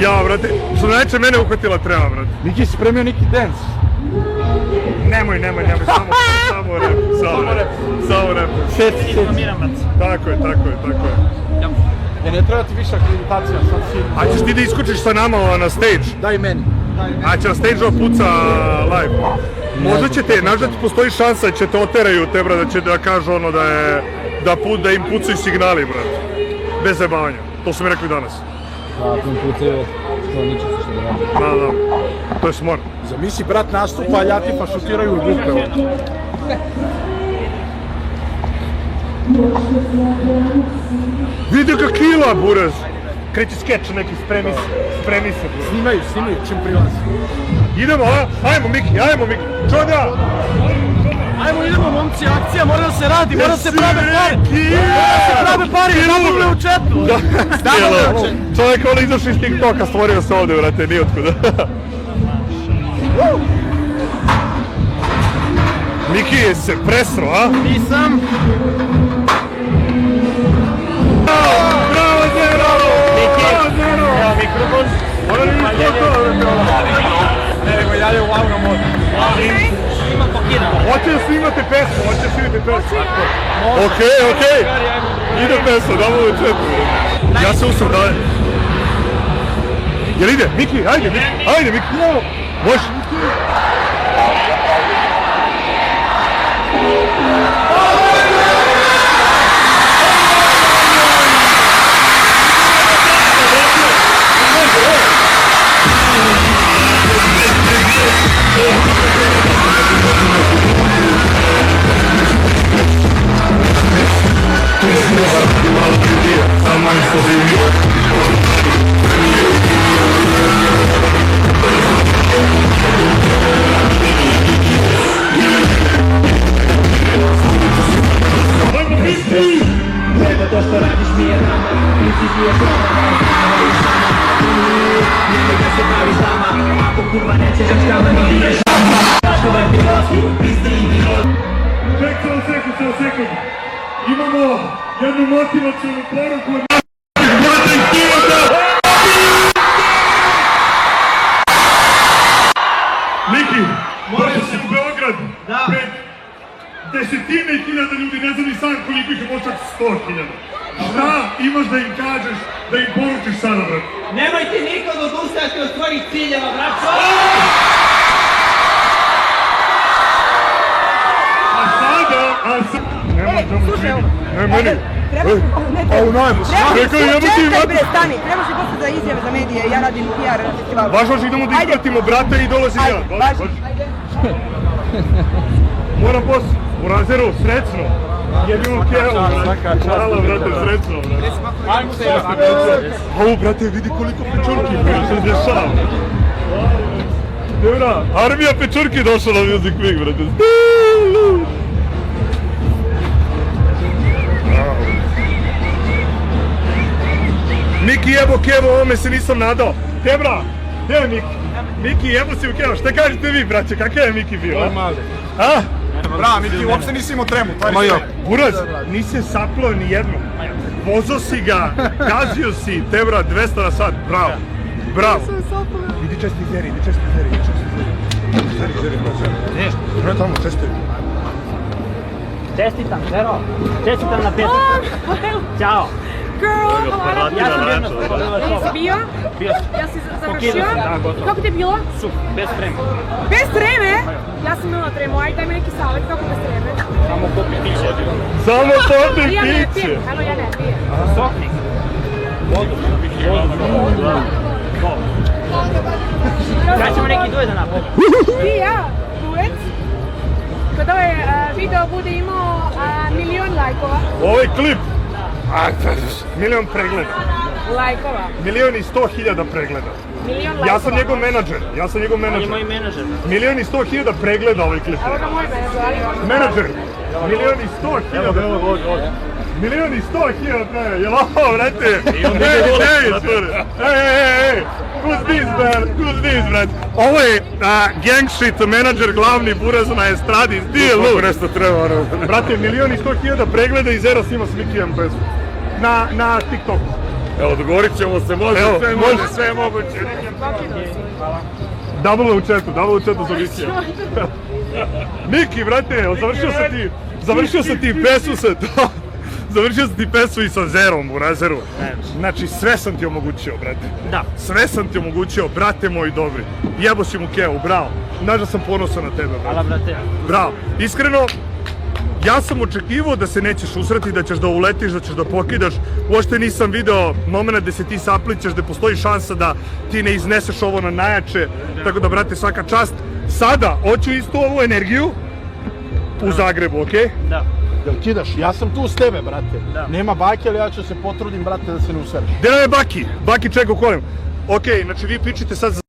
Ja, brate, što najče mene uhvatila treba, brat. Miki si spremio neki dance. Nemoj, samo rap. Iznamiram, brat. Tako je. Ja ne treba ti više akreditacija, sad si... A ćeš ti da iskočiš sa nama na stage? Daj meni. A će na stage-u puca live? Možda će te, znaš da ti postoji šansa da će te oteraju te, brat, da će da kažu ono da im pucaju signali, brat. Bez zajebavanja. To su mi rekli danas. Da. To je smor. Zamisli, brat nastupa, a Ljatifa šutiraju u dupe. Vidi ga kila, Buraz! Kreće skeč neki, spremi se, Buraz. Snimaju, čim prilazi. Idemo, a? Ajmo, Miki! Čoda! Ajmo, idemo, momci, akcija, mora da se radi, mora da se prave pare, double u četu. Čovjek ono izašao iz TikToka, stvorio se ovdje, vrate, nijotkuda. Miki je se presro, a? Nisam. Bravo, Zero! Evo mikrofon. Nego i dalje u lavnom modu. Imam pokidam. Hoće da snimate pesmu. Okej. Ide pesma, damo u četu. Ja se usam dalje. Jel ide? Miki, ajde Miki. Može. Sekund. Imamo jednu motivacijnu poruku od naših brata iz Pirota. Miki, došao si u Beograd pred desetine hiljada ljudi, ne znam ni sam koliko ih je, možda 100.000. Šta imaš da im kažeš, da im poručiš sada, brat? Nemojte nikad odustajati od svojih ciljeva, braćo! Slušaj ovo. Ne, meni. A u najmu. Čekaj, bre, stani. Trebaš i posle za izjave za medije, ja radim PR festival. Važno idemo da ispratimo brata i dolazim ja. Važi. Moram posle. U Razeru, srećno. Jedinu kevu, brate. Hvala, brate, srećno, brate. Ajmo se ja. Ovo, brate, vidi koliko pečurki se dešava. Dobra, armija pečurki došla na Music Week, brate. Miki, evo kevo, ovome se nisam nadao. Tebra, gdje je Miki? Miki, jebo si u Keo, šta kažete vi, braće, kakav je Miki bio? Normalno. A? Bravo, Miki, uopšte nisi imao tremu, to je sve. Buraz, nisi saplao ni jednom. Vozo si ga, gazio si, tebra 200 na sat, bravo. Bravo. Idi česti Zeri, idi česti Zeri, idi česti Zeri. Zeri, bravo. Bravo tamo, česti. Čestitam, Zero. Čestitam na petak. Ćao. Girl, hvala. Ja sam jedno Jesi bio? Bio sam. Ja si završio? Pokidao sam, da, gotovo. Kako ti je bilo? Super, bez treme. Bez treme? Ja sam imala tremu, ajde daj mi neki savjet, kako bez treme? Samo popi piće. Samo popi Ja ne piće. pijem, eno ja ne pijem. Soknik. Vodu. Kada ćemo neki duet da napravimo? Ti i ja, duet. Kada ovaj video bude imao 1.000.000 lajkova. Ovaj klip. Milion pregleda. Lajkova. 1.100.000 pregleda. 1.000.000 lajkova. Ja sam njegov menadžer, On je moj menadžer. 1.100.000 pregleda ovaj klip. Evo ga moj menadžer, ali... Menadžer, 1.100.000. 1.100.000, jel ovo, brate? Ej, who's this, man? Who's this, brate? Ovo je gang shit menadžer, glavni buraz na estradi, di je lud? Nešto treba, brate, 1.100.000 pregleda i Zero snima s Mikijem pesmu. Na TikToku. Evo, dogovorit ćemo se, može, Evo, sve može. može, sve je moguće. Double u chatu za Mikija. Miki, brate, završio sam ti pesmu sa to. Završio sam ti pesmu i sa Zerom u Razeru. Znači, sve sam ti omogućio, brate. Da. Sve sam ti omogućio, brate moj dobri. Jebo si mu Keo, bravo. Znaš da sam ponosan na tebe, brate. Hvala, brate. Bravo. Iskreno, ja sam očekivao da se nećeš usrati, da ćeš da uletiš, da ćeš da pokidaš. Uopšte nisam video moment gde se ti saplićeš, gde postoji šansa da ti ne izneseš ovo na najjače. Tako da, brate, svaka čast. Sada, hoću istu ovu energiju u Zagrebu, okej? Da. Jel kidaš? Ja sam tu s tebe, brate. Da. Nema bake, ali ja ću se potrudim, brate, da se ne usereš. Gde nam je Baki? Baki čeka u kolima. Okej, znači vi pričate sad